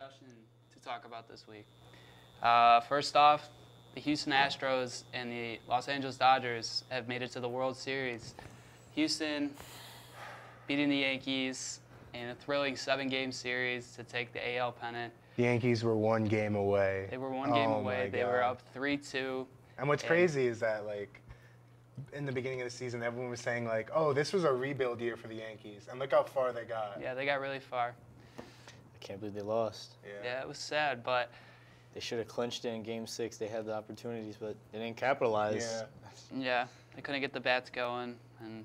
discussion to talk about this week. First off, the Houston Astros and the Los Angeles Dodgers have made it to the World Series. Houston beating the Yankees in a thrilling 7-game series to take the AL pennant. The Yankees were one game away. They were one game away. They were God. up 3-2. And what's crazy is that, like, in the beginning of the season, everyone was saying, like, oh, this was a rebuild year for the Yankees. And look how far they got. Yeah, they got really far. I can't believe they lost. Yeah, it was sad, but They should have clinched it in Game 6. They had the opportunities, but they didn't capitalize. yeah, they couldn't get the bats going, and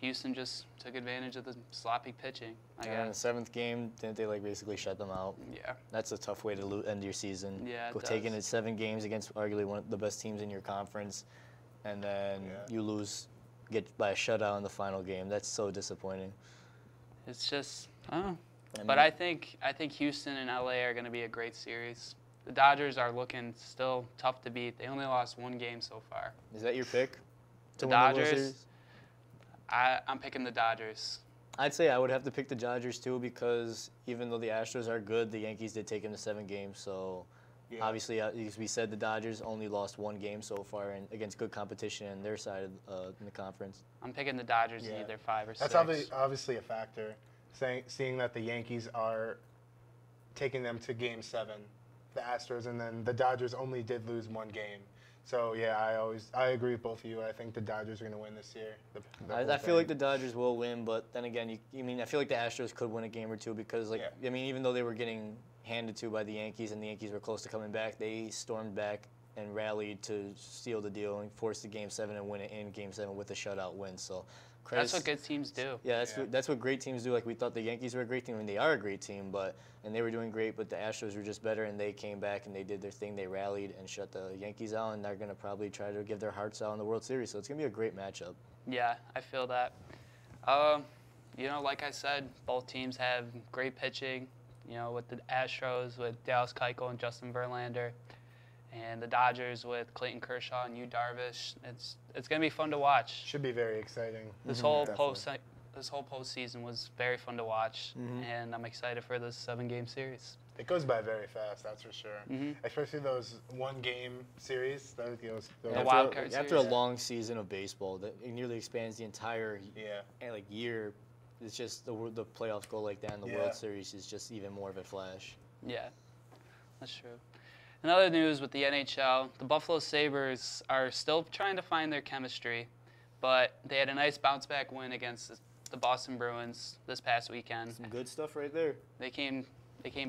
Houston just took advantage of the sloppy pitching, I And in the guess. 7th game, didn't they basically shut them out? Yeah. That's a tough way to end your season. Yeah, it Go taking does. it 7 games against arguably one of the best teams in your conference, and then you lose, get by a shutout in the final game. That's so disappointing. It's just, I don't know. I But mean- I think Houston and LA are going to be a great series. The Dodgers are looking still tough to beat. They only lost 1 game so far. Is that your pick? The to win the World Dodgers? Series? I'm picking the Dodgers. I'd say I would have to pick the Dodgers too, because even though the Astros are good, the Yankees did take them to 7 games. So obviously, as we said, the Dodgers only lost 1 game so far, and against good competition on their side in the conference. I'm picking the Dodgers in either 5 or 6. That's obviously a factor, seeing that the Yankees are taking them to Game 7, the Astros, and then the Dodgers only did lose 1 game. So, yeah, I agree with both of you. I think the Dodgers are going to win this year. I feel like the Dodgers will win, but then again, I feel like the Astros could win a game or two because, even though they were getting handed to by the Yankees and the Yankees were close to coming back, they stormed back and rallied to steal the deal and force the Game 7 and win it in Game 7 with a shutout win. So that's what good teams do. Yeah, that's what great teams do. Like, we thought the Yankees were a great team, and they are a great team, and they were doing great, but the Astros were just better, and they came back and they did their thing. They rallied and shut the Yankees out, and they're going to probably try to give their hearts out in the World Series. So it's going to be a great matchup. Yeah, I feel that. Like I said, both teams have great pitching. With the Astros, with Dallas Keuchel and Justin Verlander, and the Dodgers with Clayton Kershaw and Yu Darvish. It's going to be fun to watch. Should be very exciting. This whole postseason was very fun to watch, and I'm excited for this 7-game series. It goes by very fast, that's for sure. Especially those 1-game series. The wild card series. After a long season of baseball, that it nearly expands the entire year. It's just the playoffs go like that, and the World Series is just even more of a flash. Yeah, that's true. In other news with the NHL, the Buffalo Sabres are still trying to find their chemistry, but they had a nice bounce-back win against the Boston Bruins this past weekend. Some good stuff right there. They came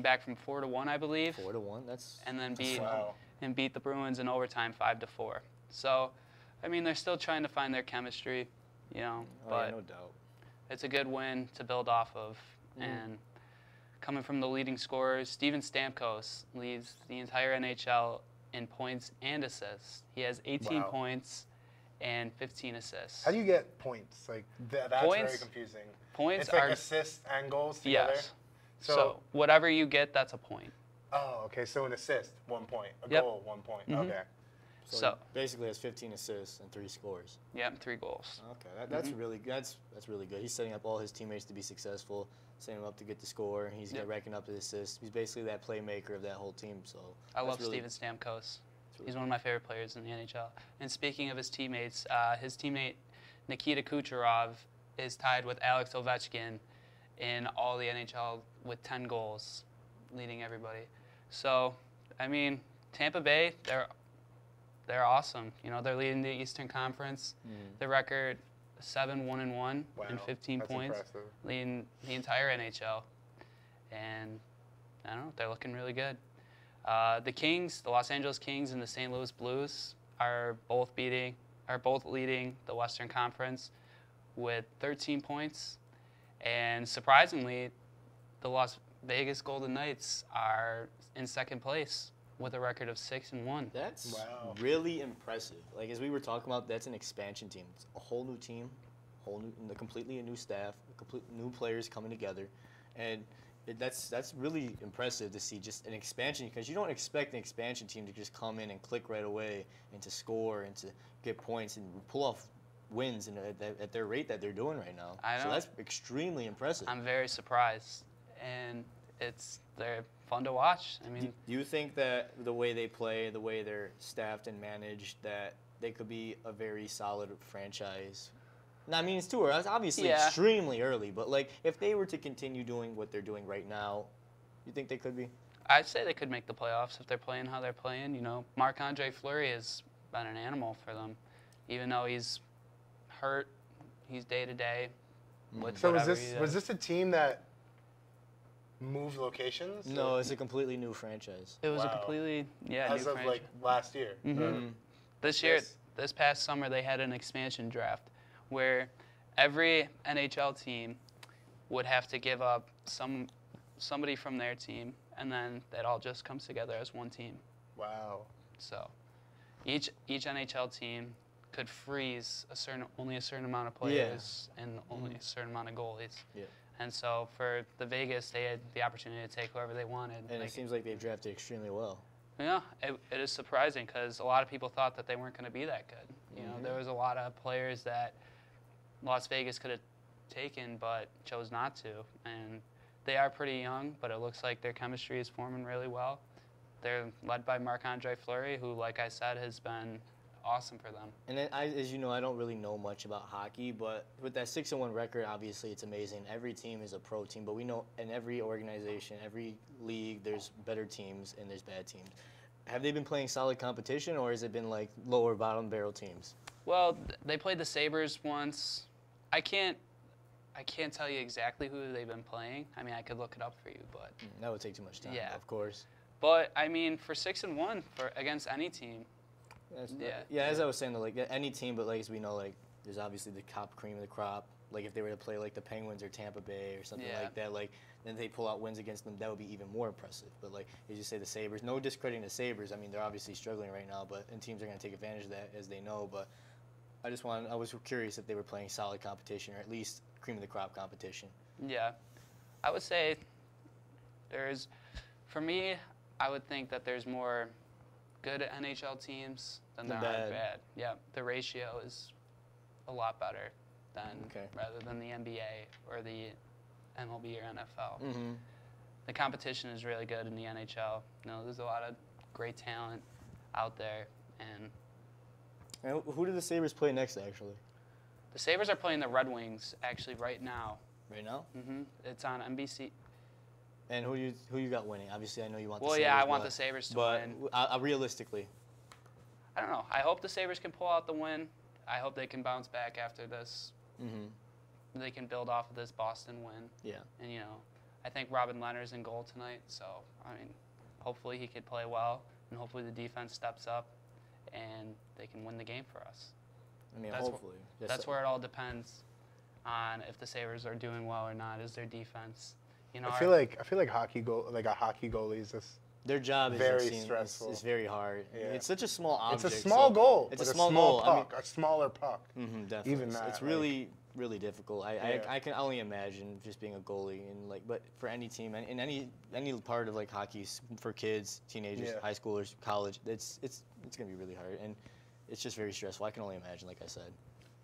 back from 4-1, I believe. 4-1, and then beat the Bruins in overtime 5-4. So, they're still trying to find their chemistry, but no doubt. It's a good win to build off of. And coming from the leading scorers, Steven Stamkos leads the entire NHL in points and assists. He has 18 points and 15 assists. How do you get points? Like that's very confusing. Points it's like are assists and goals together. Yes. So whatever you get, that's a point. Oh, okay. So an assist, 1 point. A goal, 1 point. Okay. So he basically has 15 assists and 3 scores. Yeah, 3 goals. Okay, that's really that's really good. He's setting up all his teammates to be successful, setting them up to get the score. He's racking up his assists. He's basically that playmaker of that whole team. So I love Steven Stamkos. He's one of my favorite players in the NHL. And speaking of his teammates, his teammate Nikita Kucherov is tied with Alex Ovechkin in all the NHL with 10 goals, leading everybody. So, Tampa Bay, they're awesome. They're leading the Eastern Conference. The record 7-1-1 and 15 points, impressive. leading the entire NHL. And I don't know, they're looking really good. The Kings, the Los Angeles Kings, and the St. Louis Blues are both leading the Western Conference with 13 points. And surprisingly, the Las Vegas Golden Knights are in 2nd place with a record of 6-1. That's really impressive. Like, as we were talking about, that's an expansion team. It's a whole new team, completely a new staff, new players coming together, and that's really impressive to see just an expansion, because you don't expect an expansion team to just come in and click right away and to score and to get points and pull off wins at their rate that they're doing right now. I know. So that's extremely impressive. I'm very surprised, and they're fun to watch. I mean, Do you think that the way they play, the way they're staffed and managed, that they could be a very solid franchise? Now, I mean, it's too early. It's obviously Yeah. extremely early, but like if they were to continue doing what they're doing right now, you think they could be? I'd say they could make the playoffs if they're playing how they're playing. You know, Marc-Andre Fleury has been an animal for them, even though he's hurt. He's day to day with So whatever was this a team that moved locations? No, it's a completely new franchise. It was a Wow. completely new As of franchise. like last year. Mhm. Or- This year, Yes. this past summer, they had an expansion draft where every NHL team would have to give up somebody from their team, and then it all just comes together as one team. Wow. So each NHL team could freeze only a certain amount of players and only a certain amount of goalies. Yeah. And so for the Vegas, they had the opportunity to take whoever they wanted. And Like, it seems like they've drafted extremely well. yeah, it is surprising because a lot of people thought that they weren't going to be that good. You know, there was a lot of players that Las Vegas could have taken but chose not to. And they are pretty young, but it looks like their chemistry is forming really well. They're led by Marc-Andre Fleury, who, like I said, has been awesome for them. And then as you know, I don't really know much about hockey, but with that 6-1 record, obviously it's amazing. Every team is a pro team, but we know in every organization, every league, there's better teams and there's bad teams. Have they been playing solid competition, or has it been like lower bottom barrel teams? Well, they played the Sabres once. I can't tell you exactly who they've been playing. I mean, I could look it up for you, but That would take too much time, Yeah. of course. but I mean, for 6-1 for against any team, Yeah, as I was saying, though, like any team, but like as we know, like there's obviously the top cream of the crop. Like if they were to play like the Penguins or Tampa Bay or something Yeah. like that, like then they pull out wins against them, that would be even more impressive. But like as you say, the Sabres, no discrediting the Sabres. I mean, they're obviously struggling right now, and teams are going to take advantage of that as they know. But I was curious if they were playing solid competition or at least cream of the crop competition. yeah, I would say for me, I would think that there's more good NHL teams than there Than are bad. bad. Yeah, the ratio is a lot better Okay. rather than the NBA or the MLB or NFL. Mm-hmm. The competition is really good in the NHL. You know, there's a lot of great talent out there, and And who do the Sabres play next, actually? the Sabres are playing the Red Wings actually right now. Right now? It's on NBC. And who you got winning? Obviously, I know you want the Well, Sabres. yeah, I want the Sabres to but win. realistically, I don't know. I hope the Sabres can pull out the win. I hope they can bounce back after this. They can build off of this Boston win. yeah. And, you know, I think Robin Leonard's in goal tonight. So, I mean, hopefully he could play well. And hopefully the defense steps up and they can win the game for us. I mean, That's hopefully. That's where it all depends on if the Sabres are doing well or not, is their defense. You know, I feel like a hockey goalie is just their job is very insane. stressful. It's very hard. Yeah. It's such a small object. it's a small goal. It's like a small goal. puck, a smaller puck. Definitely. Even that, It's like- really, really difficult. Yeah. I can only imagine just being a goalie and like, but for any team in any part of like hockey for kids, teenagers, Yeah. high schoolers, college, it's gonna be really hard and it's just very stressful. I can only imagine, like I said.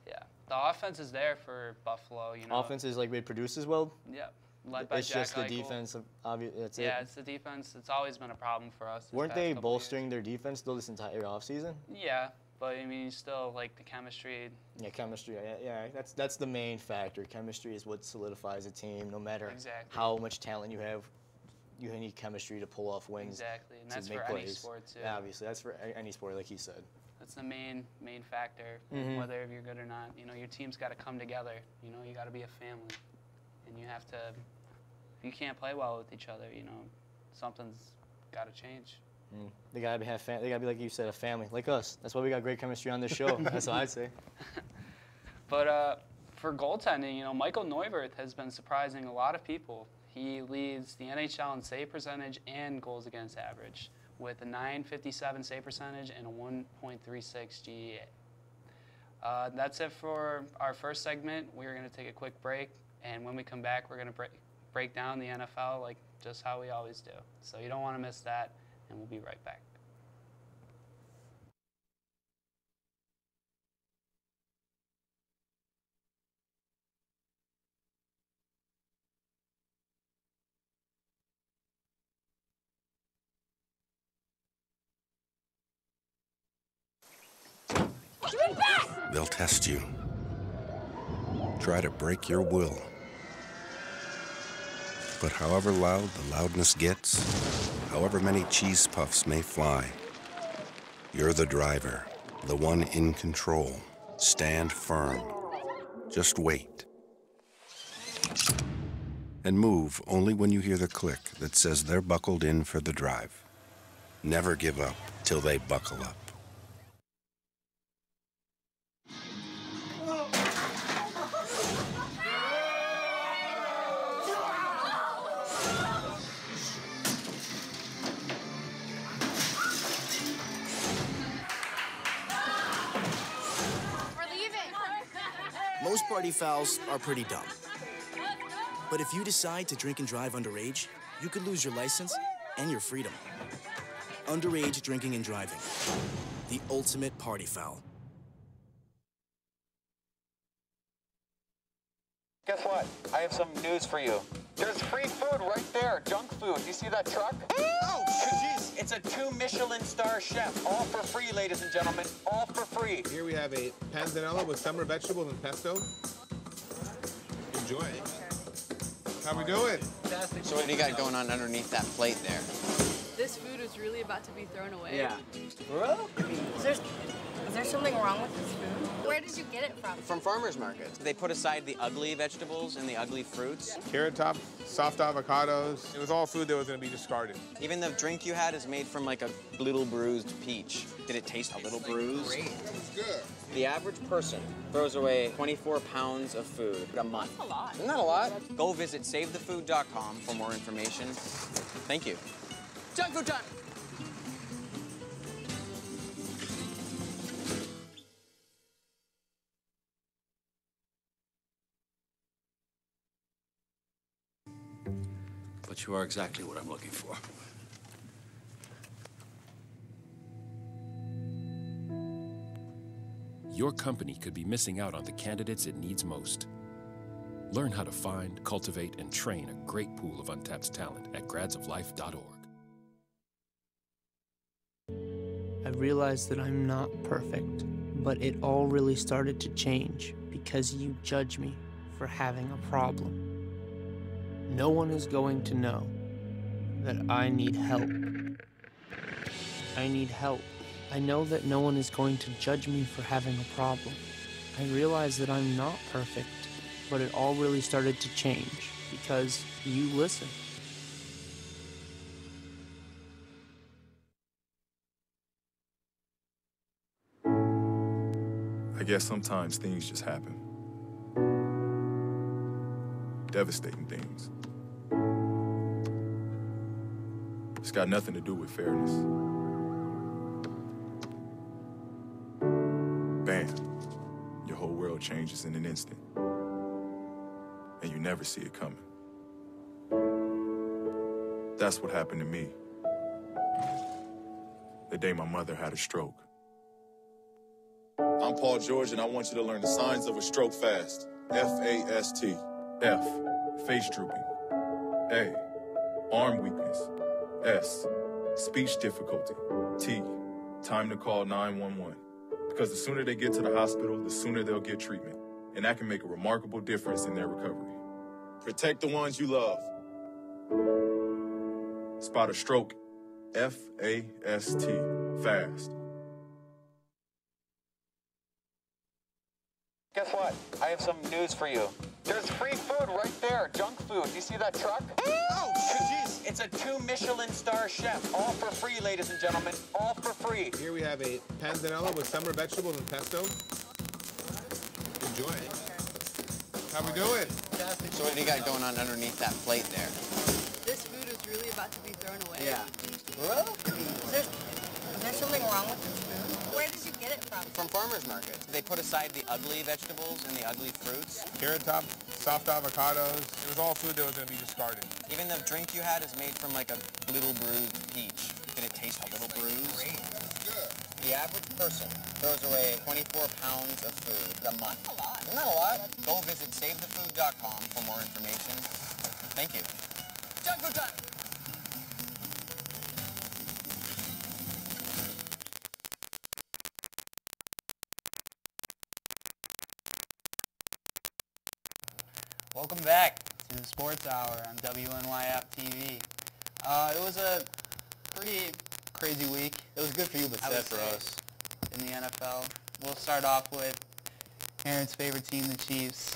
yeah, the offense is there for Buffalo. You know, Offense is like it produces well. Yeah, led by It's Jack just the Eichel. defense. That's Yeah, it. it's the defense. It's always been a problem for us. this Weren't past they couple bolstering their defense though this entire offseason? years. Yeah, but I mean, still like the chemistry. Yeah, chemistry. Yeah, that's the main factor. Chemistry is what solidifies a team. No matter Exactly. how much talent you have, you need chemistry to pull off wins. Exactly, and to that's make for any plays. sport too. Yeah, obviously, that's for any sport, like he said. That's the main factor. Mhm. Whether you're good or not, you know, your team's got to come together. You know, you got to be a family, and you have to. If you can't play well with each other, you know, something's got to change. They gotta they gotta be like you said, a family, like us. That's why we got great chemistry on this show. That's what I'd say. But for goaltending, you know, Michael Neuwirth has been surprising a lot of people. He leads the NHL in save percentage and goals against average with a .957 save percentage and a 1.36 GEA. That's it for our first segment. We're going to take a quick break, and when we come back, we're going to break down the NFL like just how we always do. So you don't want to miss that, and we'll be right back. They'll test you. Try to break your will. But however loud the loudness gets, however many cheese puffs may fly, you're the driver, the one in control. Stand firm. Just wait. And move only when you hear the click that says they're buckled in for the drive. Never give up till they buckle up. Most party fouls are pretty dumb. But if you decide to drink and drive underage, you could lose your license and your freedom. Underage drinking and driving. The ultimate party foul. Guess what? I have some news for you. There's free food right there, junk food. You see that truck? Oh, jeez. It's a 2 Michelin star chef. All for free, ladies and gentlemen. All for free. Here we have a panzanella with summer vegetables and pesto. Enjoy. How we doing? Fantastic. So what do you got going on underneath that plate there? This food is really about to be thrown away. Yeah. Is there something wrong with this food? Where did you get it from? From farmers markets. They put aside the ugly vegetables and the ugly fruits. Carrot top, soft avocados. It was all food that was going to be discarded. Even the drink you had is made from like a little bruised peach. Did it taste a little bruised? Great. It was good. The average person throws away 24 pounds of food a month. That's a lot. Isn't that a lot? Go visit savethefood.com for more information. Thank you. Junk food time! But you are exactly what I'm looking for. Your company could be missing out on the candidates it needs most. Learn how to find, cultivate, and train a great pool of untapped talent at gradsoflife.org. I realized that I'm not perfect, but it all really started to change because you judge me for having a problem. No one is going to know that I need help. I need help. I know that no one is going to judge me for having a problem. I realize that I'm not perfect, but it all really started to change because you listen. I guess sometimes things just happen. Devastating things. It's got nothing to do with fairness. Bam. Your whole world changes in an instant. And you never see it coming. That's what happened to me. The day my mother had a stroke. I'm Paul George, and I want you to learn the signs of a stroke fast. F-A-S-T. F, face drooping. A, arm weakness. S, speech difficulty. T, time to call 911. Because the sooner they get to the hospital, the sooner they'll get treatment. And that can make a remarkable difference in their recovery. Protect the ones you love. Spot a stroke. F-A-S-T. Fast. Guess what? I have some news for you. There's free food right there, junk food. You see that truck? Oh, jeez. It's a 2 Michelin star chef. All for free, ladies and gentlemen. All for free. Here we have a panzanella with summer vegetables and pesto. Enjoy. How we doing? Fantastic. So what do you got going on underneath that plate there? This food is really about to be thrown away. Yeah. Is there something wrong with this food? Where did you get it from? From farmers markets. They put aside the ugly vegetables and the ugly fruits. Carrot top, soft avocados. It was all food that was going to be discarded. Even the drink you had is made from like a little bruised peach. Did it taste a little bruised? Great. It was good. The average person throws away 24 pounds of food a month. That's a lot. Isn't that a lot? Go visit savethefood.com for more information. Thank you. Junk food time! Welcome back to the Sports Hour on WNYF TV. It was a pretty crazy week. It was good for you, but sad for us. In the NFL. We'll start off with Aaron's favorite team, the Chiefs,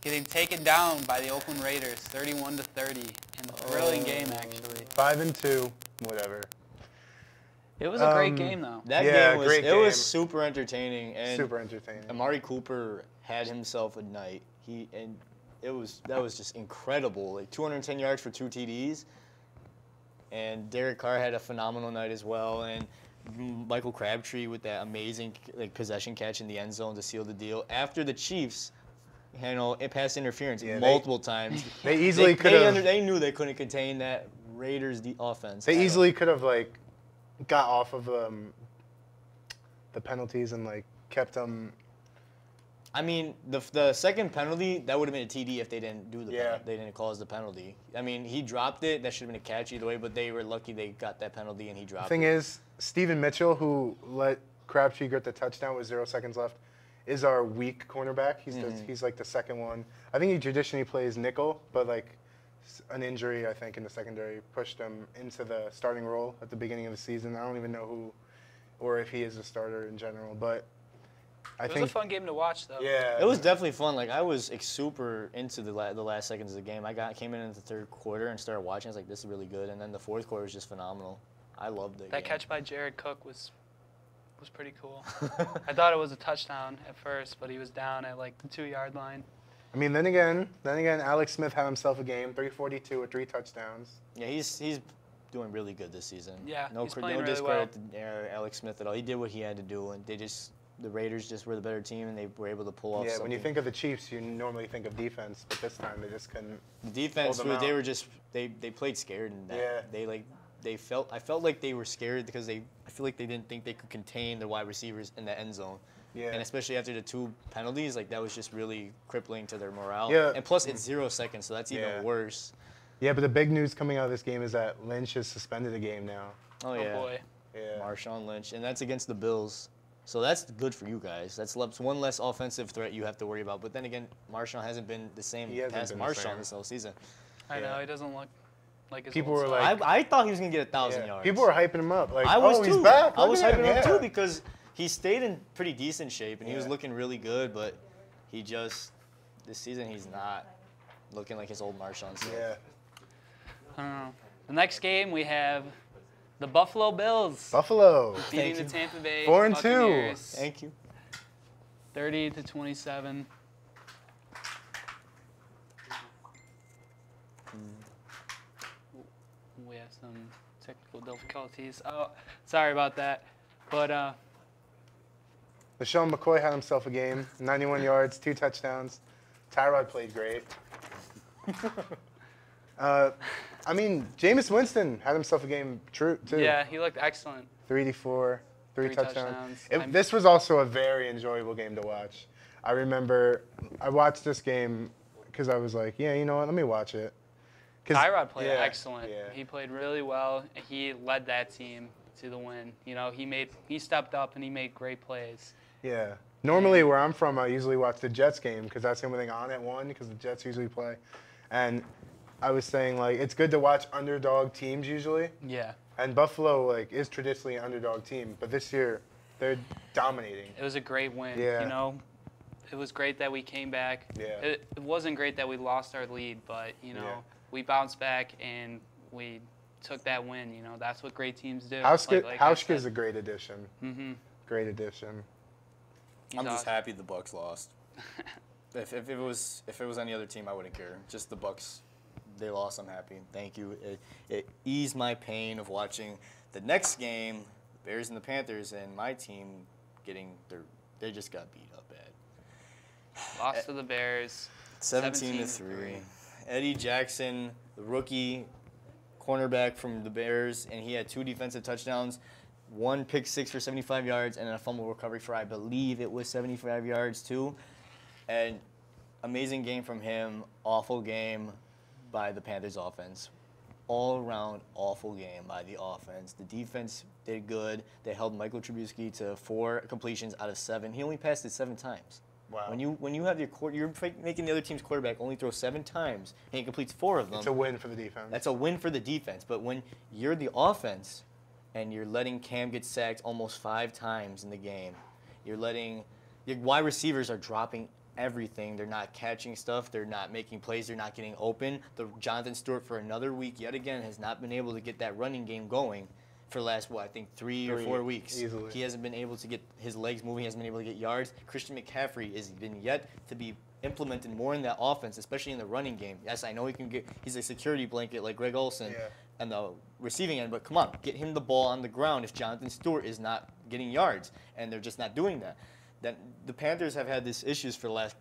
getting taken down by the Oakland Raiders, 31-30, in a thrilling game, actually. 5-2, whatever. It was a great game, though. That game was it was super entertaining, and super entertaining. Amari Cooper had himself a night. That was just incredible. Like 210 yards for 2 TDs, and Derek Carr had a phenomenal night as well, and Michael Crabtree with that amazing possession catch in the end zone to seal the deal. After the Chiefs, it pass interference multiple times. They easily could have. They knew they couldn't contain that Raiders offense. They easily could have got off of the penalties and kept them. I mean, the second penalty, that would have been a TD if they didn't do the penalty. They didn't cause the penalty. I mean, he dropped it. That should have been a catch either way, but they were lucky they got that penalty and he dropped it. The thing is, Steven Mitchell, who let Crabtree get the touchdown with 0 seconds left, is our weak cornerback. He's like the second one. I think he traditionally plays nickel, but an injury, I think, in the secondary pushed him into the starting role at the beginning of the season. I don't even know who or if he is a starter in general, but it was a fun game to watch, though. Yeah. It was definitely fun. I was super into the last seconds of the game. Came in the third quarter and started watching. I was like, this is really good. And then the fourth quarter was just phenomenal. I loved it. That catch by Jared Cook was pretty cool. I thought it was a touchdown at first, but he was down at the 2-yard line. I mean, then again, Alex Smith had himself a game, 342 with 3 touchdowns. Yeah, he's doing really good this season. Yeah, no he's playing really discredit to Alex Smith at all. He did what he had to do, and the Raiders just were the better team, and they were able to pull off something. When you think of the Chiefs, you normally think of defense, but this time they just couldn't. The defense, they played scared, and I felt like they were scared because I feel like they didn't think they could contain the wide receivers in the end zone. Yeah. And especially after the 2 penalties, that was just really crippling to their morale. Yeah. And plus, it's 0 seconds, so that's even worse. Yeah, but the big news coming out of this game is that Lynch is suspended a game now. Oh yeah. Boy. Yeah. Marshawn Lynch, and that's against the Bills. So that's good for you guys. That's one less offensive threat you have to worry about. But then again, Marshawn hasn't been the same as Marshawn this whole season. I know, he doesn't look like his People old were self. I thought he was going to get 1,000 yards. People were hyping him up. I was too. He's back. I was hyping him too because he stayed in pretty decent shape and he was looking really good, but this season he's not looking like his old Marshawn self. Yeah. I don't know. The next game we have the Buffalo Bills. Beating the Tampa Bay 4-2. Buccaneers. Thank you. 30-27. We have some technical difficulties. Oh, sorry about that. But LaShawn McCoy had himself a game, 91 yards, 2 touchdowns. Tyrod played great. I mean, Jameis Winston had himself a game too. Yeah, he looked excellent. 384, 3 touchdowns. touchdowns. This was also a very enjoyable game to watch. I remember I watched this game because I was like, yeah, you know what, let me watch it. Tyrod played excellent. Yeah. He played really well. He led that team to the win. You know, he stepped up and he made great plays. Yeah. Normally, where I'm from, I usually watch the Jets game because that's the only thing on at 1 because the Jets usually play. And I was saying, it's good to watch underdog teams usually. Yeah. And Buffalo, is traditionally an underdog team. But this year, they're dominating. It was a great win. Yeah. You know, it was great that we came back. Yeah. It wasn't great that we lost our lead, but, we bounced back and we took that win. You know, that's what great teams do. Hauschka is a great addition. Mm-hmm. Great addition. I'm just happy the Bucs lost. if it was any other team, I wouldn't care. Just the Bucs, they lost. I'm happy. Thank you. It eased my pain of watching the next game, the Bears and the Panthers, and my team they just got beat up bad. Lost to the Bears. 17-3. Eddie Jackson, the rookie cornerback from the Bears, and he had 2 defensive touchdowns, 1 pick 6 for 75 yards, and a fumble recovery for, I believe it was 75 yards too. And amazing game from him, awful game by the Panthers offense. All around awful game by the offense. The defense did good. They held Michael Trubisky to 4 completions out of 7. He only passed it 7 times. Wow. When you have you're making the other team's quarterback only throw 7 times and he completes 4 of them. It's a win for the defense. That's a win for the defense. But when you're the offense and you're letting Cam get sacked almost 5 times in the game, your wide receivers are dropping everything. They're not catching stuff. They're not making plays. They're not getting open. Jonathan Stewart for another week yet again has not been able to get that running game going for the last, I think 3 or 4 weeks. Easily. He hasn't been able to get his legs moving. He hasn't been able to get yards. Christian McCaffrey has been yet to be implemented more in that offense, especially in the running game. Yes, I know he's a security blanket like Greg Olsen and the receiving end, but come on, get him the ball on the ground if Jonathan Stewart is not getting yards, and they're just not doing that. Then the Panthers have had these issues for the last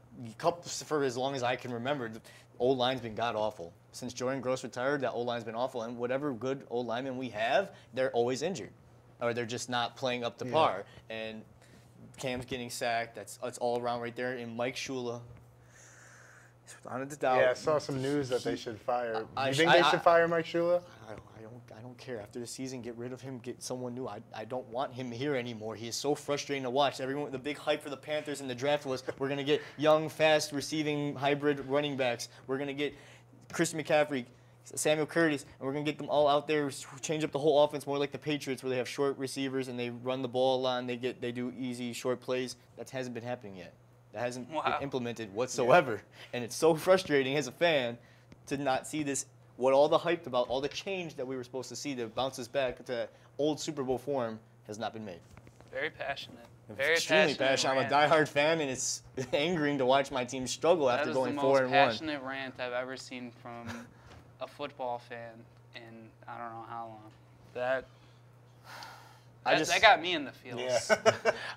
for as long as I can remember. The O-line's been god-awful. Since Jordan Gross retired, that O-line's been awful, and whatever good O-linemen we have, they're always injured, or they're just not playing up to par. And Cam's getting sacked. That's all around right there. And Mike Shula, without a doubt. Yeah, I saw some news that they should fire. You think they should fire Mike Shula? I don't care. After the season, get rid of him, get someone new. I don't want him here anymore. He is so frustrating to watch. Everyone, the big hype for the Panthers in the draft was we're going to get young, fast, receiving hybrid running backs. We're going to get Christian McCaffrey, Samuel Curtis, and we're going to get them all out there, change up the whole offense more like the Patriots where they have short receivers and they run the ball a lot and they do easy, short plays. That hasn't been happening yet. That hasn't been implemented whatsoever. And it's so frustrating as a fan to not see this, what all the hype about, all the change that we were supposed to see to bounce us back to old Super Bowl form has not been made. Very passionate. Very extremely passionate. I'm a diehard fan, and it's angering to watch my team struggle after going 4-1. That is the most passionate rant I've ever seen from a football fan in I don't know how long. That got me in the feels.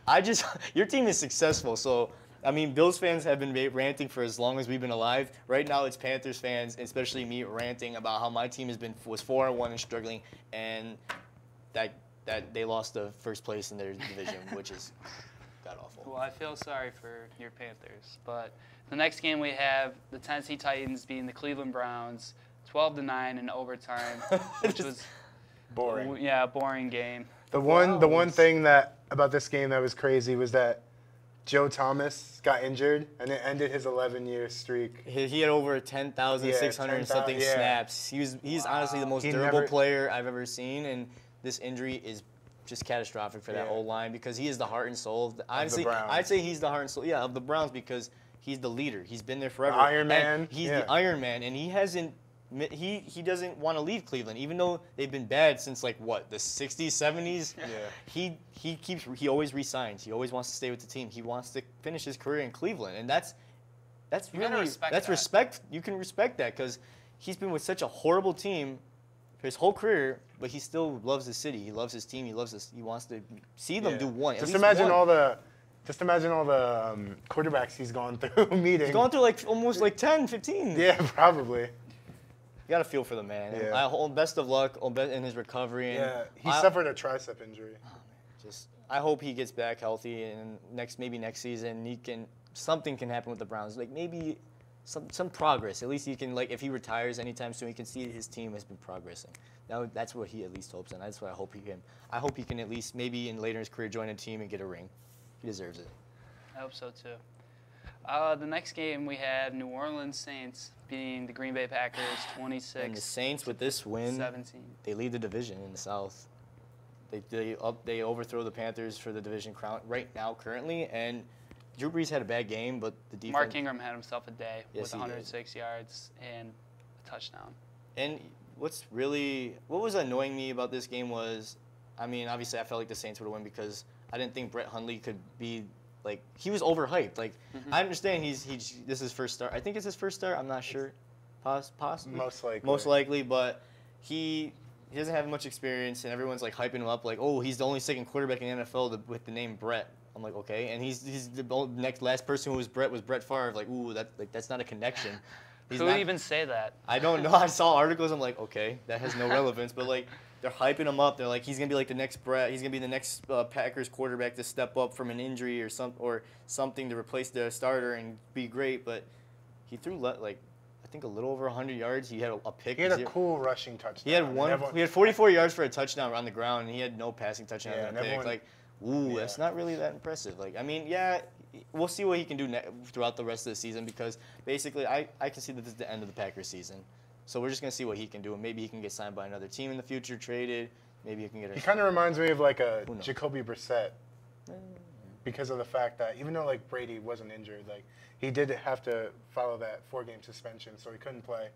Yeah. Your team is successful, so I mean, Bills fans have been ranting for as long as we've been alive. Right now, it's Panthers fans, especially me, ranting about how my team was 4-1 and struggling, and that they lost the first place in their division, which is god-awful. Well, I feel sorry for your Panthers, but the next game we have the Tennessee Titans beating the Cleveland Browns 12-9 in overtime, which was boring. Yeah, a boring game. The one thing about this game that was crazy was that Joe Thomas got injured, and it ended his 11-year streak. He had over 10,600 something snaps. He's honestly the most durable player I've ever seen, and this injury is just catastrophic for that O-line because he is the heart and soul of the Browns. I'd say he's the heart and soul, of the Browns because he's the leader. He's been there forever. The Iron Man. He's the Iron Man, and he hasn't. He doesn't want to leave Cleveland, even though they've been bad since the 60s, 70s. Yeah. He always resigns. He always wants to stay with the team. He wants to finish his career in Cleveland, and that's respect. You can respect that because he's been with such a horrible team for his whole career, but he still loves his city. He loves his team. He wants to see them do one. Just imagine all the quarterbacks he's gone through meeting. He's gone through almost 10, 15. Yeah, probably. You got to feel for the man. Yeah. Best of luck in his recovery. Yeah, he suffered a tricep injury. I hope he gets back healthy and maybe next season something can happen with the Browns. Maybe some progress. At least he can if he retires anytime soon, he can see his team has been progressing. That's what he at least hopes, and that's what I hope he can. I hope he can at least maybe later in his career join a team and get a ring. He deserves it. I hope so too. The next game we had New Orleans Saints beating the Green Bay Packers 26. And the Saints with this win, 17. They lead the division in the South. They overthrow the Panthers for the division crown right now currently, and Drew Brees had a bad game, but the defense. Mark Ingram had himself a day with 106 yards and a touchdown. And what was annoying me about this game was, I mean, obviously I felt like the Saints would win because I didn't think Brett Hundley could be. He was overhyped. I understand this is his first start. I think it's his first start. I'm not sure. Possibly. Most likely, but he doesn't have much experience, and everyone's hyping him up he's the only second quarterback in the NFL with the name Brett. I'm like, okay, and he's the last person who was Brett Favre. That's not a connection. Who would even say that? I don't know. I saw articles. I'm like, okay, that has no relevance, but they're hyping him up. They're like, he's gonna be the next Brett. He's gonna be the next Packers quarterback to step up from an injury or something to replace their starter and be great. But he threw I think a little over 100 yards. He had a pick. He had a cool rushing touchdown. He had 44 yards for a touchdown on the ground, and he had no passing touchdown. That's not really that impressive. we'll see what he can do throughout the rest of the season because basically I can see that this is the end of the Packers season. So we're just going to see what he can do, and maybe he can get signed by another team in the future, traded. Maybe he can get. He kind of reminds me of like a Jacoby Brissett, because of the fact that even though like Brady wasn't injured, like he did have to follow that 4-game suspension, so he couldn't play.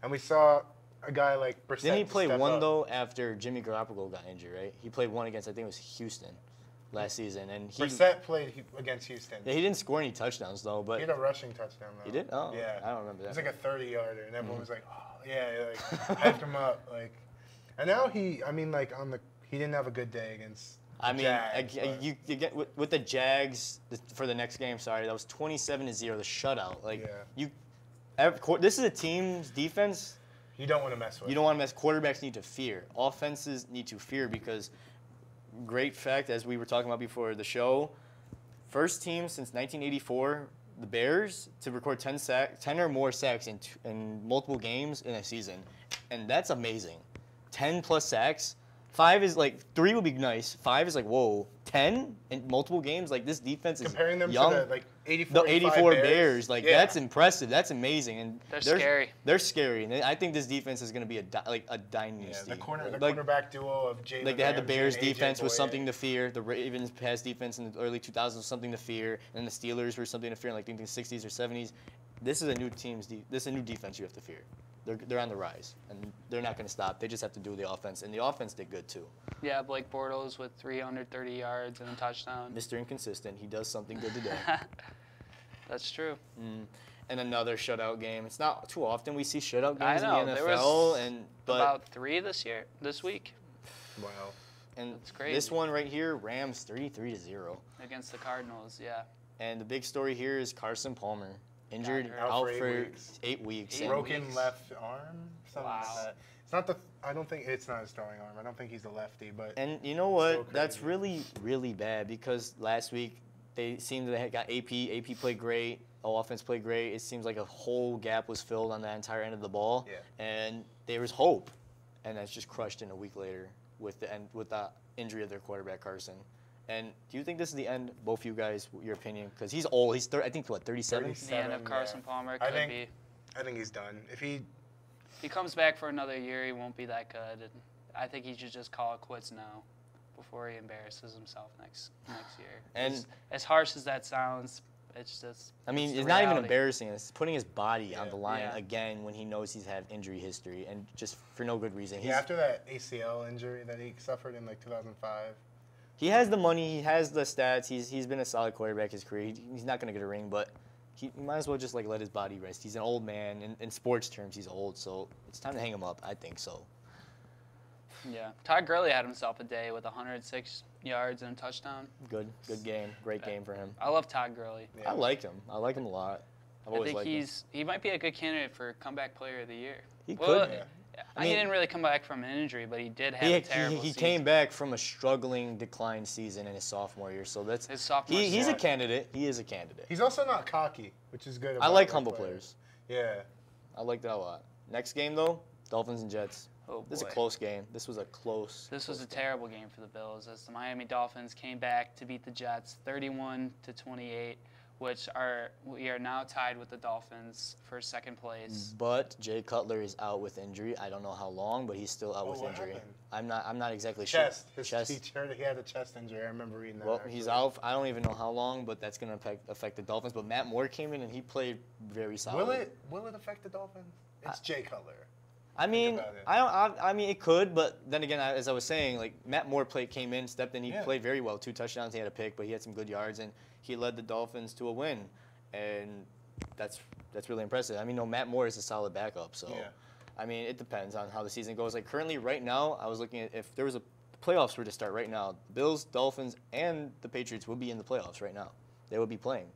And we saw a guy like Brissett. Didn't he play one up. though after Jimmy Garoppolo got injured? Right, he played one against I think it was Houston last season, and Brissett played against Houston. Yeah, he didn't score any touchdowns though, but he had a rushing touchdown though. He did? Oh, yeah. I don't remember that. It was like a 30-yarder, and everyone was like, "Oh, yeah," like hyped him up, like. And now he didn't have a good day against. Jags, you get with the Jags for the next game. Sorry, that was 27-0, the shutout. Like this is a team's defense. You don't want to mess with. You don't want to mess. Quarterbacks need to fear. Offenses need to fear because. Great fact, as we were talking about before the show, first team since 1984, the Bears, to record 10 or more sacks in multiple games in a season, and that's amazing. 10+ sacks. 5 is like 3 would be nice. 5 is like whoa. 10 in multiple games, like this defense is comparing them young. to the like 84 Bears, like that's impressive. That's amazing, and they're scary. They're scary, and I think this defense is going to be a dynasty. Yeah, the cornerback duo of Jalen. Like they had the Bears and defense was something to fear. The Ravens pass defense in the early 2000s was something to fear, and the Steelers were something to fear in like the 60s or 70s. This is a new this is a new defense you have to fear. They're on the rise, and they're not going to stop. They just have to do the offense, and the offense did good too. Yeah, Blake Bortles with 330 yards and a touchdown. Mr. Inconsistent, he does something good today. That's true. And another shutout game. It's not too often we see shutout games in the NFL. There was but about 3 this week. Wow. And that's crazy. This one right here, Rams 33-0 against the Cardinals. Yeah. And the big story here is Carson Palmer. Injured, out for 8 weeks. Broken left arm? Something like that. It's not I don't think it's not his throwing arm. I don't think he's a lefty, but. And you know what? That's really, really bad because last week they seemed to have got AP. AP played great. Offense played great. It seems like a whole gap was filled on that entire end of the ball. Yeah. And there was hope. And that's just crushed in a week later with the injury of their quarterback, Carson. And do you think this is the end? Both of you guys, your opinion? Because he's old. He's I think what 37. The end of Carson Palmer could be. I think he's done. If he comes back for another year, he won't be that good. And I think he should just call it quits now, before he embarrasses himself next year. And as harsh as that sounds, it's just. I mean, it's not even embarrassing. It's putting his body on the line again when he knows he's had injury history and just for no good reason. After that ACL injury that he suffered in like 2005. He has the money. He has the stats. He's been a solid quarterback his career. He's not going to get a ring, but he might as well just like let his body rest. He's an old man. In sports terms, he's old, so it's time to hang him up. I think so. Yeah. Todd Gurley had himself a day with 106 yards and a touchdown. Good game. Great game for him. I love Todd Gurley. Yeah. I like him. I like him a lot. I think he might be a good candidate for comeback player of the year. He could. I mean, he didn't really come back from an injury, but he did have a terrible season. He came back from a struggling, declined season in his sophomore year, so that's his sophomore. He's a candidate. He is a candidate. He's also not cocky, which is good. I like humble players. Yeah, I like that a lot. Next game though, Dolphins and Jets. Oh boy. This is a close game. This was a close. This was a terrible game for the Bills as the Miami Dolphins came back to beat the Jets 31-28. We are now tied with the Dolphins for second place. But Jay Cutler is out with injury. I don't know how long, but he's still out with injury. Happened? I'm not exactly sure. His chest. He had a chest injury. I remember reading that. Well, he's out. I don't even know how long, but that's going to affect the Dolphins. But Matt Moore came in and he played very solid. Will it affect the Dolphins? It's Jay Cutler. I mean, I mean, it could, but then again, as I was saying, like Matt Moore came in, stepped in, he played very well. 2 touchdowns, he had a pick, but he had some good yards, and he led the Dolphins to a win, and that's really impressive. I mean, Matt Moore is a solid backup, so I mean, it depends on how the season goes. Like currently, right now, I was looking at if there was playoffs were to start right now, Bills, Dolphins, and the Patriots would be in the playoffs right now. They would be playing.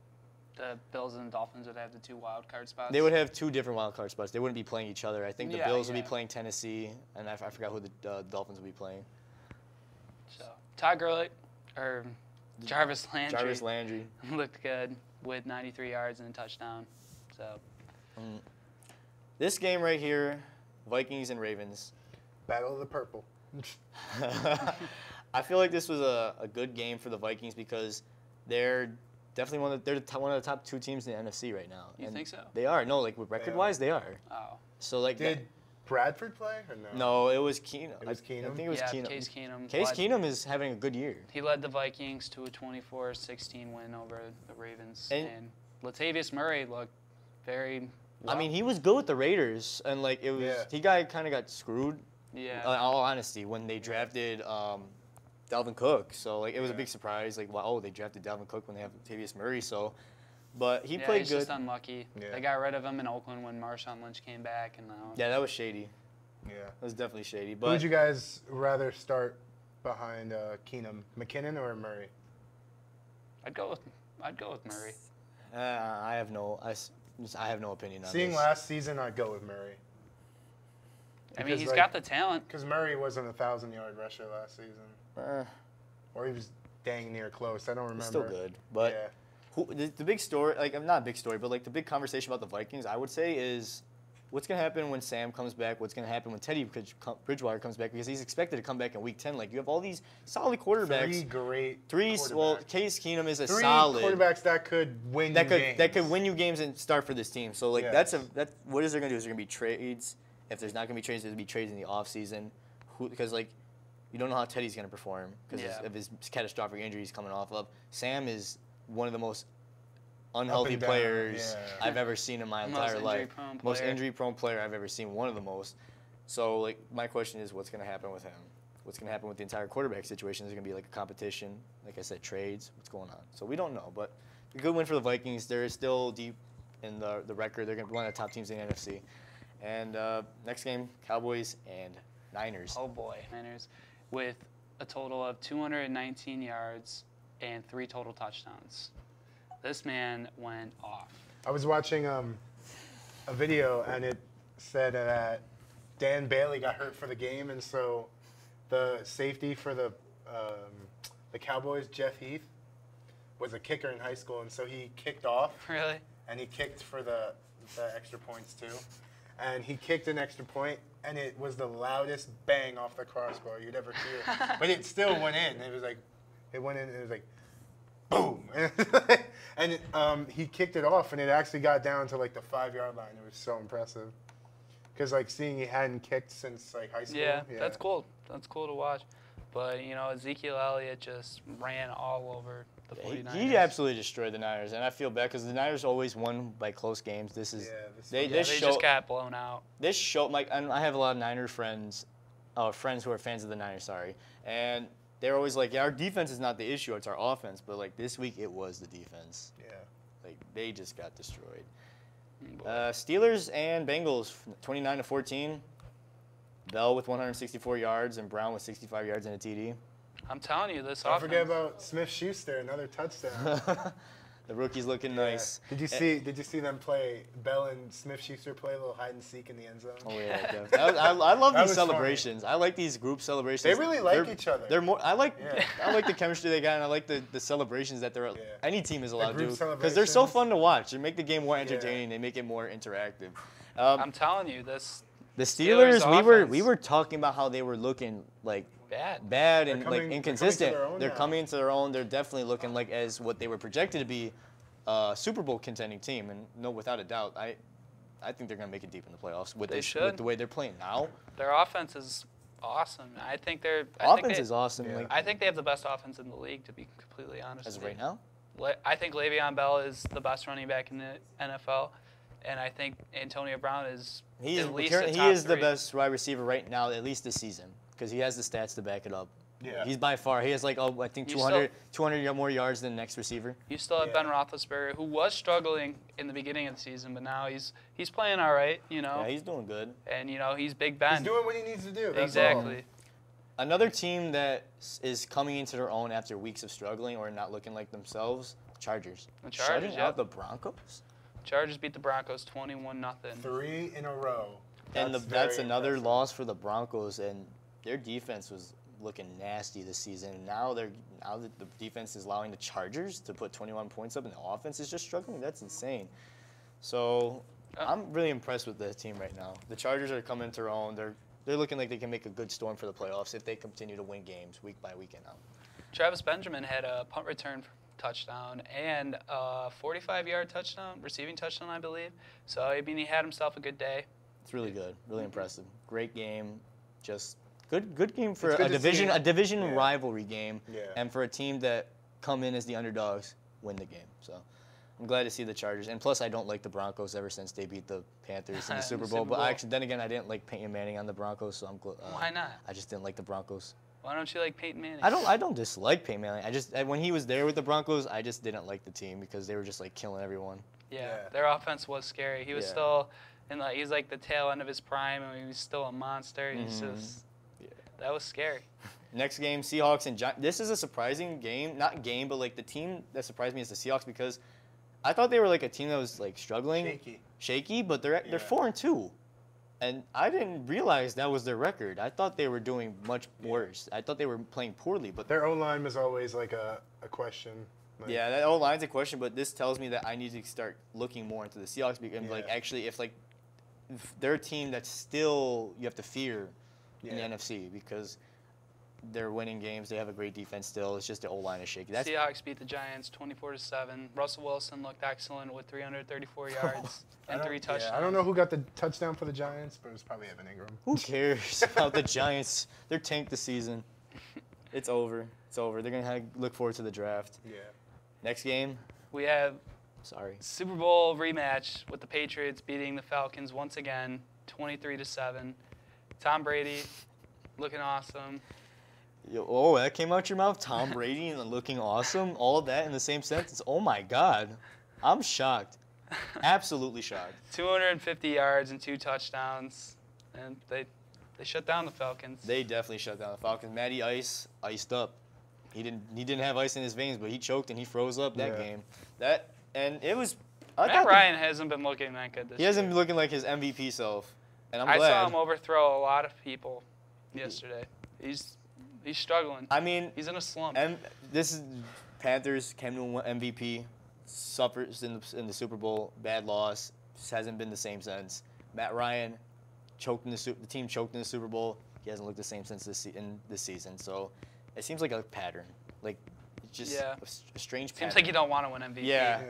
The Bills and the Dolphins would have the 2 wild card spots. They would have 2 different wild card spots. They wouldn't be playing each other. I think the Bills would be playing Tennessee, and I forgot who the Dolphins would be playing. So Todd Gurley, or Jarvis Landry. Jarvis Landry looked good with 93 yards and a touchdown. So this game right here, Vikings and Ravens. Battle of the Purple. I feel like this was a good game for the Vikings because they're definitely one of the top 2 teams in the NFC right now. You think so? They are. No, like record-wise, they are. Oh. So like. Did Bradford play or no? No, it was Keenum. It was Keenum? I think it was Keenum. Case Keenum. Case Keenum is having a good year. He led the Vikings to a 24-16 win over the Ravens. And Latavius Murray looked very well. I mean, he was good with the Raiders, and like it was he kind of got screwed. Yeah. In all honesty, when they drafted Dalvin Cook, so like it was a big surprise. Like, wow, they drafted Dalvin Cook when they have Latavius Murray. So, but he played he's good. Just unlucky. Yeah. They got rid of him in Oakland when Marshawn Lynch came back, and now. Yeah, that was shady. Yeah. That was definitely shady. Who But would you guys rather start behind Keenum, McKinnon or Murray? I'd go with Murray. I have no opinion on Seeing this. last season, I'd go with Murray. I mean, he's got the talent. Because Murray wasn't a 1,000-yard rusher last season. Or he was dang near close. I don't remember. Still good, but the big story, like not a big story, but like the big conversation about the Vikings, I would say, is what's going to happen when Sam comes back? What's going to happen when Teddy Bridgewater comes back? Because he's expected to come back in Week 10. Like you have all these solid quarterbacks. Well, Case Keenum is solid quarterbacks that could win games. That could win you games and start for this team. So like what is there going to do? Is there going to be trades? If there's not going to be trades, there's going to be trades in the offseason. Because like you don't know how Teddy's going to perform because of his catastrophic injury he's coming off of. Sam is one of the most unhealthy players I've ever seen in my entire life. Most injury-prone player I've ever seen. One of the most. So, like, my question is, what's going to happen with him? What's going to happen with the entire quarterback situation? Is there going to be like a competition? Like I said, trades. What's going on? So we don't know. But a good win for the Vikings. They're still deep in the record. They're going to be one of the top teams in the NFC. And next game, Cowboys and Niners. Oh boy, Niners, with a total of 219 yards and 3 total touchdowns. This man went off. I was watching a video, and it said that Dan Bailey got hurt for the game, and so the safety for the Cowboys, Jeff Heath, was a kicker in high school, and so he kicked off. Really? And he kicked for the extra points, too. And he kicked an extra point, and it was the loudest bang off the crossbar you'd ever hear. But it still went in. It was like, it went in, and it was like, boom. And he kicked it off, and it actually got down to like the 5-yard line. It was so impressive. Because like seeing he hadn't kicked since like high school. Yeah, that's cool. That's cool to watch. But, you know, Ezekiel Elliott just ran all over the 49ers. He absolutely destroyed the Niners, and I feel bad because the Niners always won by close games. They just got blown out. This show, Mike, and I have a lot of Niner friends, friends who are fans of the Niners, and they're always like, yeah, our defense is not the issue, it's our offense. But like this week, it was the defense. Yeah. Like they just got destroyed. Steelers and Bengals, 29-14. Bell with 164 yards and Brown with 65 yards and a TD. I'm telling you, this offense. Don't forget about Smith-Schuster, another touchdown. The rookie's looking nice. Did you see them play Bell and Smith-Schuster play a little hide and seek in the end zone? Oh yeah, definitely. I love these celebrations. Funny. I like these group celebrations. They really like each other. They're more. I like the chemistry they got, and I like the celebrations that any team is allowed to do because they're so fun to watch. They make the game more entertaining. They make it more interactive. I'm telling you, the Steelers, we were talking about how they were looking like bad and like inconsistent. They're coming into their own. They're definitely looking like as what they were projected to be, a Super Bowl contending team. And no, without a doubt, I think they're gonna make it deep in the playoffs with the way they're playing now. Their offense is awesome. I think offense is awesome. Yeah. I think they have the best offense in the league, to be completely honest. As of right now, I think Le'Veon Bell is the best running back in the NFL. And I think Antonio Brown is at least a top He is 3. the best wide receiver right now, at least this season, because he has the stats to back it up. Yeah. He's by far. He has like I think 200 more yards than the next receiver. You still have Ben Roethlisberger, who was struggling in the beginning of the season, but now he's playing all right. You know. Yeah, he's doing good. And you know he's Big Ben. He's doing what he needs to do. That's exactly. All. Another team that is coming into their own after weeks of struggling or not looking like themselves, the Chargers. The Chargers, shutting out the Broncos. Chargers beat the Broncos 21-0. 3 in a row. That's another loss for the Broncos, and their defense was looking nasty this season. Now the defense is allowing the Chargers to put 21 points up, and the offense is just struggling. That's insane. So I'm really impressed with the team right now. The Chargers are coming to their own. They're looking like they can make a good storm for the playoffs if they continue to win games week by week and out. Travis Benjamin had a punt return touchdown and a 45-yard touchdown, receiving touchdown, I believe. So, I mean, he had himself a good day. It's really good, really impressive. Great game, just good game for It's good a to division see. rivalry game, Yeah. and for a team that come in as the underdogs, win the game. So I'm glad to see the Chargers, and plus I don't like the Broncos ever since they beat the Panthers in the Super Bowl. But actually, then again, I didn't like Peyton Manning on the Broncos, so I'm glad. Why not? I just didn't like the Broncos. Why don't you like Peyton Manning? I don't dislike Peyton Manning. When he was there with the Broncos, I just didn't like the team because they were just like killing everyone. Yeah, their offense was scary. He was still, he's like the tail end of his prime, and he was still a monster. He's just, that was scary. Next game, Seahawks and Giants. This is a surprising game, not game, but like the team that surprised me is the Seahawks because I thought they were like a team that was like struggling, shaky, but they're 4-2, and I didn't realize that was their record. I thought they were doing much worse. I thought they were playing poorly, but their O-line was always like a question. Like, yeah, that O-line's a question, but this tells me that I need to start looking more into the Seahawks and like actually if they're a team that's still you have to fear in the NFC because they're winning games. They have a great defense still. It's just the O-line is shaky. Seahawks beat the Giants 24-7. Russell Wilson looked excellent with 334 yards and 3 touchdowns. Yeah, I don't know who got the touchdown for the Giants, but it was probably Evan Ingram. Who cares about the Giants? They're tanked this season. It's over. It's over. They're going to look forward to the draft. Yeah. Next game. We have Super Bowl rematch with the Patriots beating the Falcons once again, 23-7. Tom Brady looking awesome. Oh, that came out your mouth? Tom Brady and looking awesome? All of that in the same sentence? Oh, my God. I'm shocked. Absolutely shocked. 250 yards and 2 touchdowns, and they shut down the Falcons. They definitely shut down the Falcons. Matty Ice iced up. He didn't have ice in his veins, but he choked and he froze up that game. And it was. Matt Ryan hasn't been looking that good this year. He hasn't been looking like his MVP self, and I'm glad. I saw him overthrow a lot of people yesterday. He's struggling. I mean, he's in a slump. And this is Panthers came to MVP, suffers in the Super Bowl, bad loss, just hasn't been the same since. Matt Ryan choked in the team choked in the Super Bowl. He hasn't looked the same since this season. So it seems like a pattern. Like it's just a strange pattern. Seems like you don't want to win MVP. Yeah.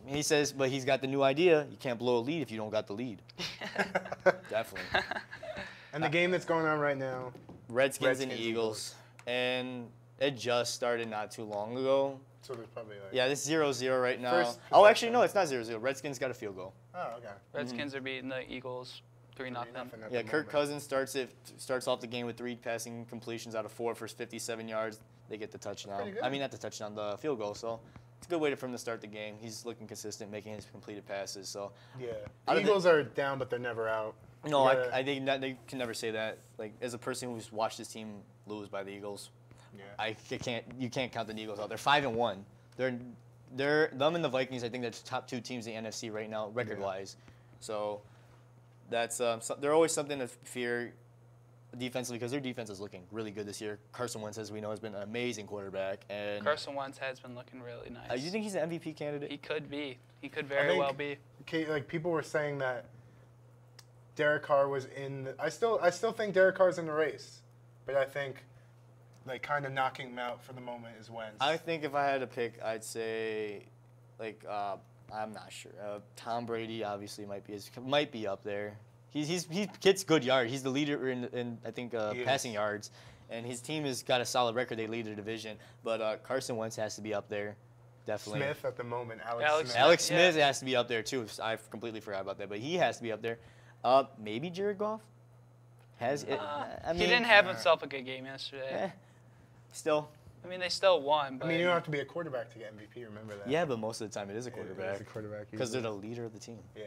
He says, but he's got the new idea. You can't blow a lead if you don't got the lead. Definitely. And the game that's going on right now. Redskins and Eagles. And it just started not too long ago. So there's probably like... Yeah, this 0-0 right now. Actually, no, it's not 0-0. Redskins got a field goal. Oh, okay. Redskins are beating the Eagles 3-0. Yeah, Kirk Cousins starts off the game with 3 passing completions out of 4 for 57 yards. They get the touchdown. I mean, not the touchdown, the field goal. So it's a good way for him to start the game. He's looking consistent, making his completed passes. So yeah, the Eagles are down, but they're never out. No, I think they can never say that. Like as a person who's watched this team lose by the Eagles, you can't count the Eagles out. They're 5-1. Them and the Vikings. I think they're the top 2 teams in the NFC right now, record-wise. So that's they're always something to fear defensively because their defense is looking really good this year. Carson Wentz, as we know, has been an amazing quarterback. And Carson Wentz has been looking really nice. You think he's an MVP candidate? He could be. He could very well be. Like people were saying that Derek Carr was in. I still think Derek Carr's in the race, but I think like kind of knocking him out for the moment is Wentz. I think if I had to pick, I'd say like I'm not sure. Tom Brady obviously might be up there. He gets good yards. He's the leader in I think passing yards, and his team has got a solid record. They lead the division, but Carson Wentz has to be up there, definitely. Smith at the moment, Alex Smith. Alex Smith has to be up there too. I completely forgot about that, but he has to be up there. Maybe Jared Goff has it. He didn't have himself a good game yesterday. Still. I mean, they still won. But I mean, you don't have to be a quarterback to get MVP. Remember that. Yeah, but most of the time it is a quarterback. It is a quarterback. Because they're the leader of the team. Yeah.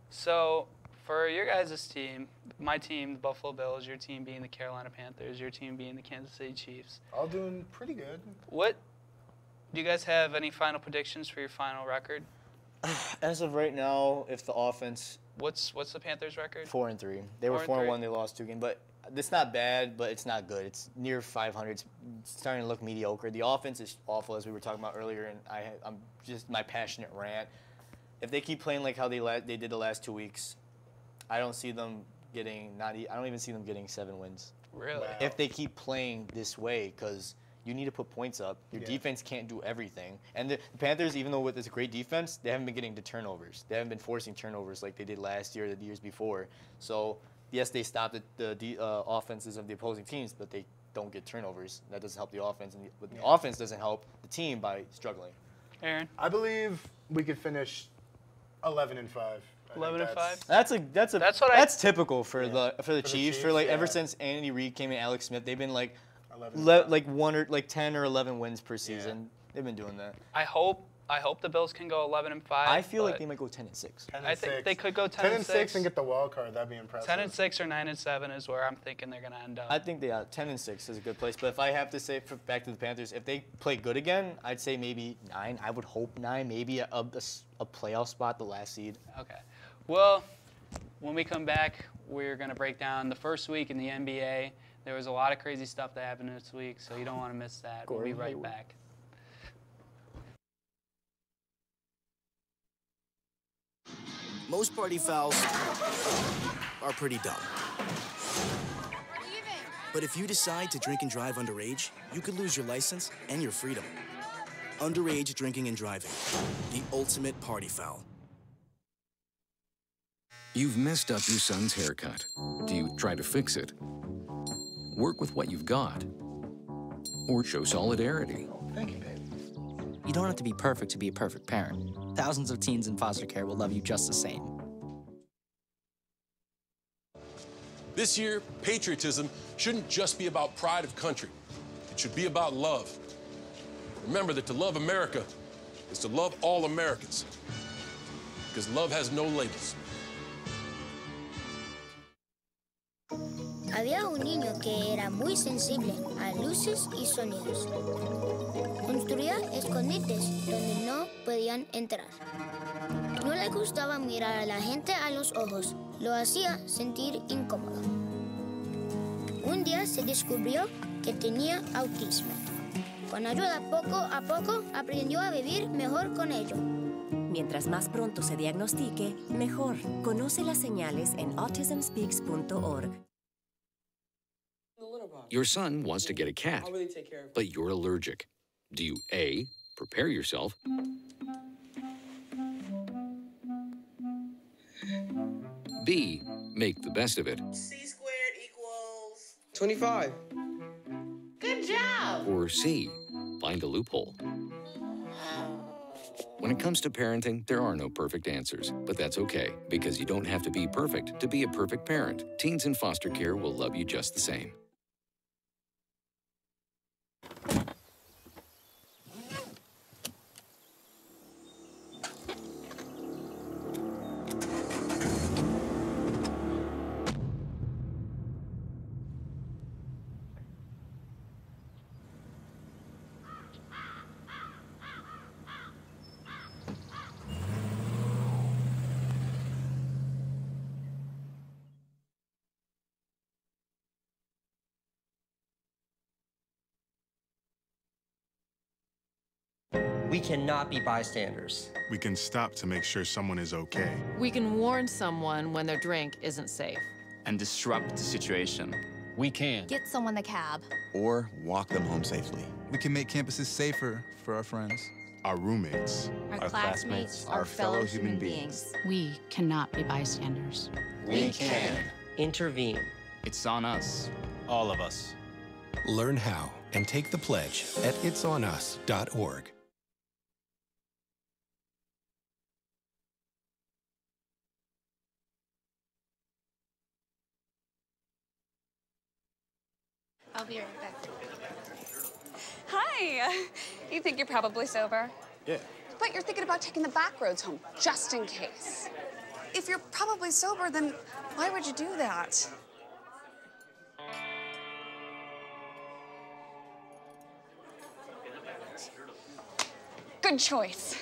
So, for your guys' team, my team, the Buffalo Bills, your team being the Carolina Panthers, your team being the Kansas City Chiefs. All doing pretty good. What do you guys have any final predictions for your final record? As of right now, if the offense... What's the Panthers' record? 4-3. They were 4-1. They lost 2 games, but it's not bad, but it's not good. It's near 500. It's starting to look mediocre. The offense is awful, as we were talking about earlier, and I'm just my passionate rant. If they keep playing like how they did the last 2 weeks, I don't see them getting I don't even see them getting 7 wins. Really? If they keep playing this way, because You need to put points up. Your defense can't do everything. And the Panthers, even though it's a great defense, they haven't been getting to turnovers. They haven't been forcing turnovers like they did last year or the years before. So, yes, they stopped the offenses of the opposing teams, but they don't get turnovers. That doesn't help the offense, and the offense doesn't help the team by struggling. Aaron? I believe we could finish 11-5. 11-5. That's typical for the Chiefs. For like ever since Andy Reid came in, Alex Smith, they've been like 10 or 11 wins per season. They've been doing that. I hope the Bills can go 11-5. I feel like they might go 10-6. I think they could go 10-6 and get the wild card. That'd be impressive. 10-6 or 9-7 is where I'm thinking they're gonna end up. I think 10-6 is a good place. But if I have to say, back to the Panthers, if they play good again, I'd say maybe 9. I would hope 9, maybe a playoff spot, the last seed. Okay. Well, when we come back, we're gonna break down the first week in the NBA. There was a lot of crazy stuff that happened this week, so you don't want to miss that. We'll be right back. Most party fouls are pretty dumb. But if you decide to drink and drive underage, you could lose your license and your freedom. Underage drinking and driving, the ultimate party foul. You've messed up your son's haircut. Do you try to fix it? Work with what you've got? Or show solidarity? Thank you, babe. You don't have to be perfect to be a perfect parent. Thousands of teens in foster care will love you just the same. This year, patriotism shouldn't just be about pride of country. It should be about love. Remember that to love America is to love all Americans. Because love has no labels. Había un niño que era muy sensible a luces y sonidos. Construía escondites donde no podían entrar. No le gustaba mirar a la gente a los ojos. Lo hacía sentir incómodo. Un día se descubrió que tenía autismo. Con ayuda, poco a poco, aprendió a vivir mejor con ello. Mientras más pronto se diagnostique, mejor. Conoce las señales en autismspeaks.org. Your son wants to get a cat, but you're allergic. Do you A, prepare yourself, B, make the best of it, C squared equals 25. Good job! or C, find a loophole? When it comes to parenting, there are no perfect answers, but that's okay, because you don't have to be perfect to be a perfect parent. Teens in foster care will love you just the same. We cannot be bystanders. We can stop to make sure someone is okay. We can warn someone when their drink isn't safe. And disrupt the situation. We can. Get someone a cab. Or walk them home safely. We can make campuses safer for our friends. Our roommates. Our classmates, our fellow human beings. We cannot be bystanders. We can intervene. It's on us. All of us. Learn how and take the pledge at itsonus.org. I'll be right back. Hi. You think you're probably sober? Yeah. But you're thinking about taking the back roads home, just in case. If you're probably sober, then why would you do that? Good choice.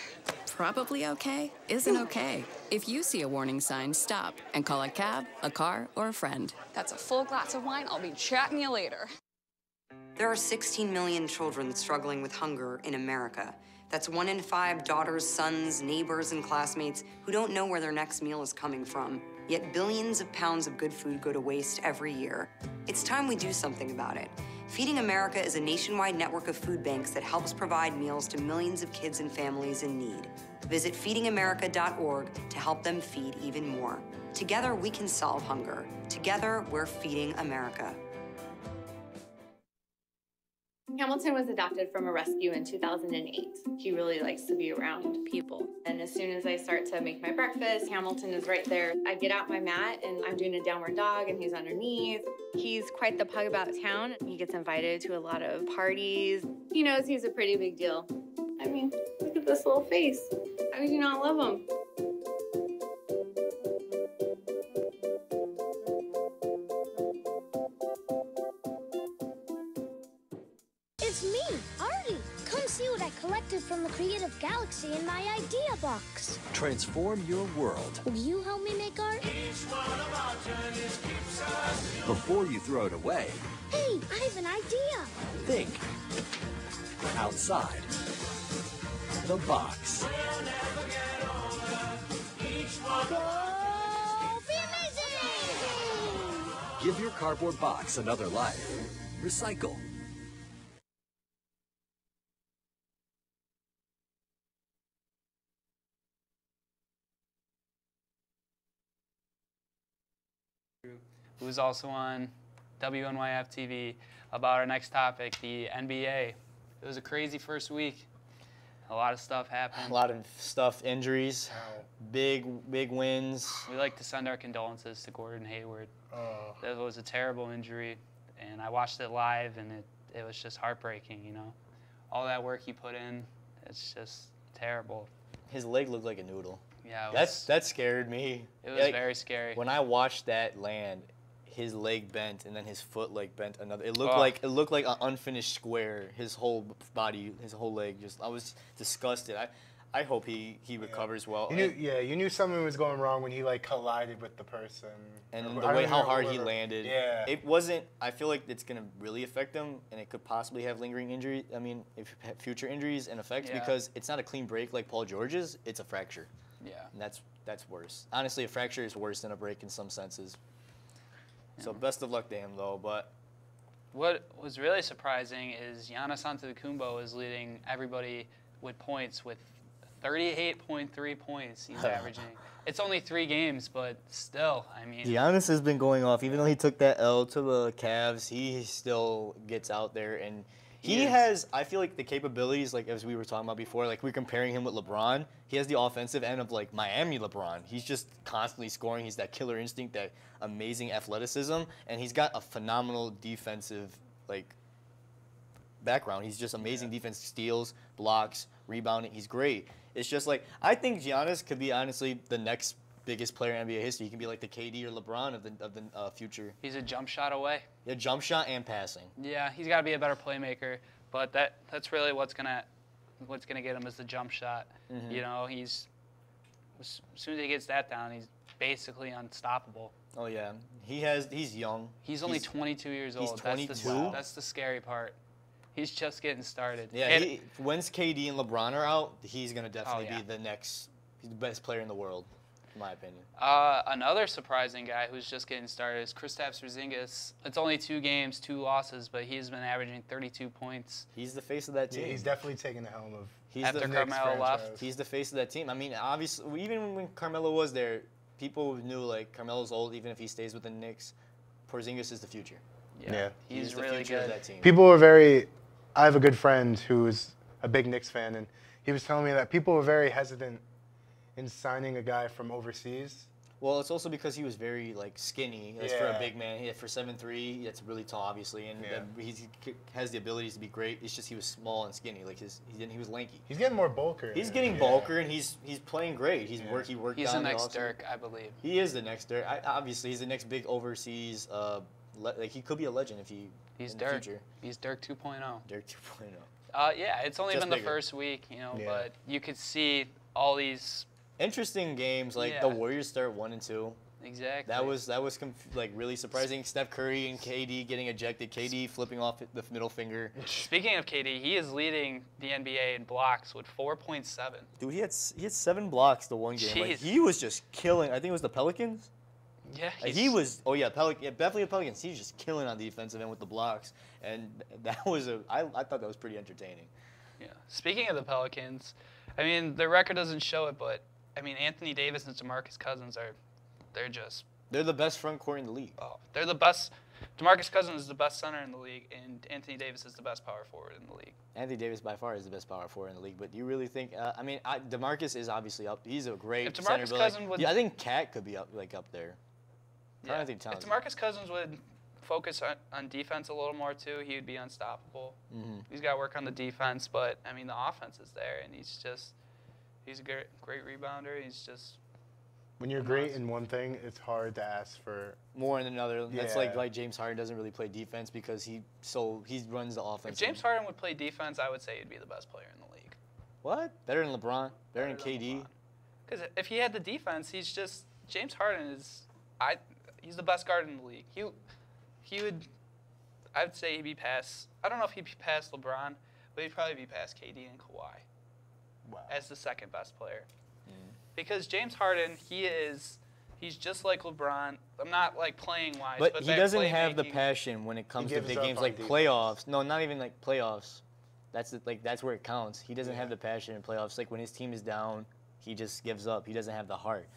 Probably okay isn't okay. If you see a warning sign, stop and call a cab, a car, or a friend. That's a full glass of wine. I'll be chatting you later. There are 16 million children struggling with hunger in America. That's 1 in 5 daughters, sons, neighbors, and classmates who don't know where their next meal is coming from. Yet billions of pounds of good food go to waste every year. It's time we do something about it. Feeding America is a nationwide network of food banks that helps provide meals to millions of kids and families in need. Visit feedingamerica.org to help them feed even more. Together, we can solve hunger. Together, we're feeding America. Hamilton was adopted from a rescue in 2008. He really likes to be around people. And as soon as I start to make my breakfast, Hamilton is right there. I get out my mat and I'm doing a downward dog and he's underneath. He's quite the pug about town. He gets invited to a lot of parties. He knows he's a pretty big deal. I mean, look at this little face. How could you not love him? It's me, Artie. Come see what I collected from the Creative Galaxy in my idea box. Transform your world. Will you help me make art? Before you throw it away, Hey, I have an idea. think outside the box. Go be amazing! Give your cardboard box another life. Recycle. Who's also on WNYF TV about our next topic, the NBA. It was a crazy first week. A lot of stuff happened. A lot of stuff, injuries, big wins. We like to send our condolences to Gordon Hayward. That was a terrible injury, and I watched it live, and it was just heartbreaking, you know. All that work he put in, it's just terrible. His leg looked like a noodle. Yeah, that scared me. It was very scary. When I watched that land, his leg bent and then his foot like bent another. It looked like an unfinished square. His whole body, his whole leg. I was disgusted. I hope he recovers well. You knew something was going wrong when he like collided with the person. And the way how hard he landed. Yeah. It wasn't. I feel like it's gonna really affect him, and it could possibly have lingering injury. I mean, future injuries and effects because it's not a clean break like Paul George's. It's a fracture. Yeah. And that's worse. Honestly, a fracture is worse than a break in some senses. So best of luck to him, though. But what was really surprising is Giannis Antetokounmpo is leading everybody with points with 38.3 points he's averaging. It's only 3 games, but still, I mean. Giannis has been going off. Even though he took that L to the Cavs, he still gets out there and he has, I feel like, the capabilities, like as we were talking about before, like we're comparing him with LeBron. He has the offensive end of like Miami LeBron. He's just constantly scoring. He's that killer instinct, that amazing athleticism, and he's got a phenomenal defensive like background. He's just amazing defense, steals, blocks, rebounding. He's great. It's just like I think Giannis could be honestly the next biggest player in NBA history. He can be like the KD or LeBron of the future. He's a jump shot away. Yeah, jump shot and passing. Yeah, he's got to be a better playmaker, but that's really what's gonna get him is the jump shot. Mm-hmm. You know, as soon as he gets that down, he's basically unstoppable. Oh yeah, he's young. He's only 22 years old. He's 22. That's the scary part. He's just getting started. Yeah, once KD and LeBron are out, he's gonna definitely be the next. He's the best player in the world, in my opinion. Another surprising guy who's just getting started is Kristaps Porzingis. It's only 2 games, 2 losses, but he's been averaging 32 points. He's the face of that team. Yeah, he's definitely taking the helm of. After Carmelo left, he's the face of that team. I mean, obviously, even when Carmelo was there, people knew like Carmelo's old. Even if he stays with the Knicks, Porzingis is the future. Yeah, he's the really future good. Of that team. People were very. I have a good friend who's a big Knicks fan, and he was telling me that people were very hesitant in signing a guy from overseas. Well, it's also because he was very like skinny. That's for a big man. For 7'3", that's really tall, obviously, and he has the abilities to be great. It's just he was small and skinny. Like he was lanky. He's getting more bulker. He's getting bulker, and he's playing great. He worked. He's the next Dirk, I believe. He is the next Dirk. Obviously, he's the next big overseas. Like he could be a legend if He's in Dirk. The future. He's Dirk 2.0. Dirk 2.0. Yeah, it's only been the first week, you know, but you could see all these interesting games. Like the Warriors start 1-2. Exactly. That was like really surprising. Steph Curry and KD getting ejected. KD flipping off the middle finger. Speaking of KD, he is leading the NBA in blocks with 4.7. Dude, he had 7 blocks the one game. Like, he was just killing. I think it was the Pelicans. Yeah, Like, he was. Oh yeah, definitely the Pelicans. He's just killing on the defensive end with the blocks, and that was I thought that was pretty entertaining. Yeah. Speaking of the Pelicans, I mean, their record doesn't show it, but I mean, Anthony Davis and DeMarcus Cousins they're the best front court in the league. Oh, they're the best. DeMarcus Cousins is the best center in the league, and Anthony Davis is the best power forward in the league. Anthony Davis by far is the best power forward in the league, but you really think? I mean, DeMarcus is obviously up. He's a great center. If DeMarcus Cousins would, yeah, I think Cat could be up there. Yeah. If DeMarcus Cousins would focus on defense a little more too, he would be unstoppable. Mm-hmm. He's got to work on the defense, but I mean, the offense is there, and he's a great rebounder. He's just. When you're great in one thing, it's hard to ask for more in another. Yeah. That's like James Harden doesn't really play defense because he runs the offense. If James Harden would play defense, I would say he'd be the best player in the league. What? Better than LeBron? Better than KD? Because if he had the defense, James Harden is he's the best guard in the league. I would say he'd be past. I don't know if he'd be past LeBron, but he'd probably be past KD and Kawhi. Wow. As the second best player. Because James Harden, he's just like LeBron. I'm not like playing wise, but he doesn't have the passion when it comes to big games like playoffs. No, not even like playoffs. That's where it counts. He doesn't have the passion in playoffs. Like when his team is down, he just gives up. He doesn't have the heart.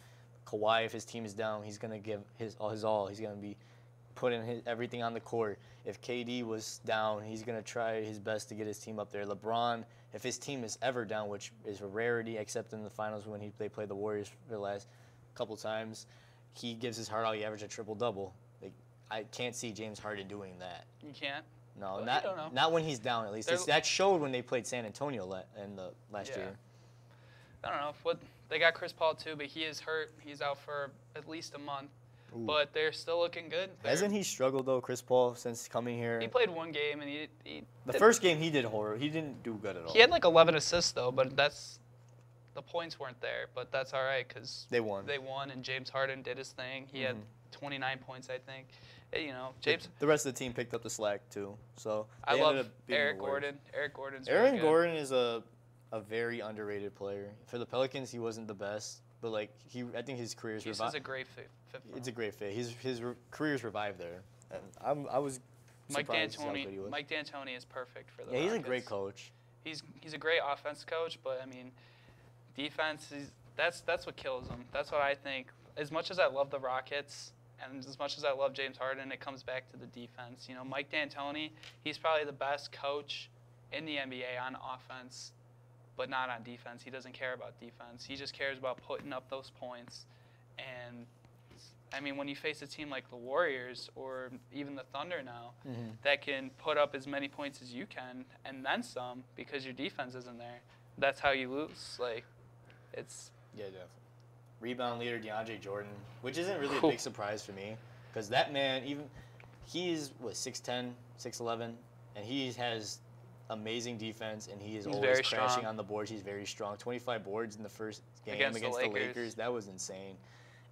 Kawhi, if his team is down, he's gonna give his all. He's gonna be putting everything on the court. If KD was down, he's gonna try his best to get his team up there. LeBron, if his team is ever down, which is a rarity, except in the finals when they played the Warriors for the last couple times, he gives his heart out. He averaged a triple-double. Like, I can't see James Harden doing that. You can't? No, well, not when he's down, at least. That showed when they played San Antonio last year. I don't know. They got Chris Paul, too, but he is hurt. He's out for at least a month. Ooh. But they're still looking good. Hasn't he struggled, though, Chris Paul, since coming here? He played one game, and he the first game he did horrible. He didn't do good at all. He had like 11 assists, though, but the points weren't there. But that's all right because they won. They won, and James Harden did his thing. He had 29 points, I think. James. The rest of the team picked up the slack, too. So I love Eric Gordon. Eric Gordon's Aaron Gordon is a very underrated player. For the Pelicans, he wasn't the best. But I think his career's revived. He's a great fit. It's a great fit. His career's revived there, and I was surprised how good he was. Mike D'Antoni is perfect for the. Yeah, he's Rockets. a great coach. He's a great offense coach, but I mean, defense. That's what kills him. That's what I think. As much as I love the Rockets, and as much as I love James Harden, it comes back to the defense. Mike D'Antoni, he's probably the best coach in the NBA on offense. But not on defense. He doesn't care about defense. He just cares about putting up those points. And, I mean, when you face a team like the Warriors or even the Thunder now that can put up as many points as you can and then some because your defense isn't there, that's how you lose. Yeah, definitely. Rebound leader DeAndre Jordan, which isn't really a big surprise for me because that man, he's 6'10", 6'11", and he has amazing defense, and he's always crashing on the boards. He's very strong. 25 boards in the first game against the Lakers. That was insane.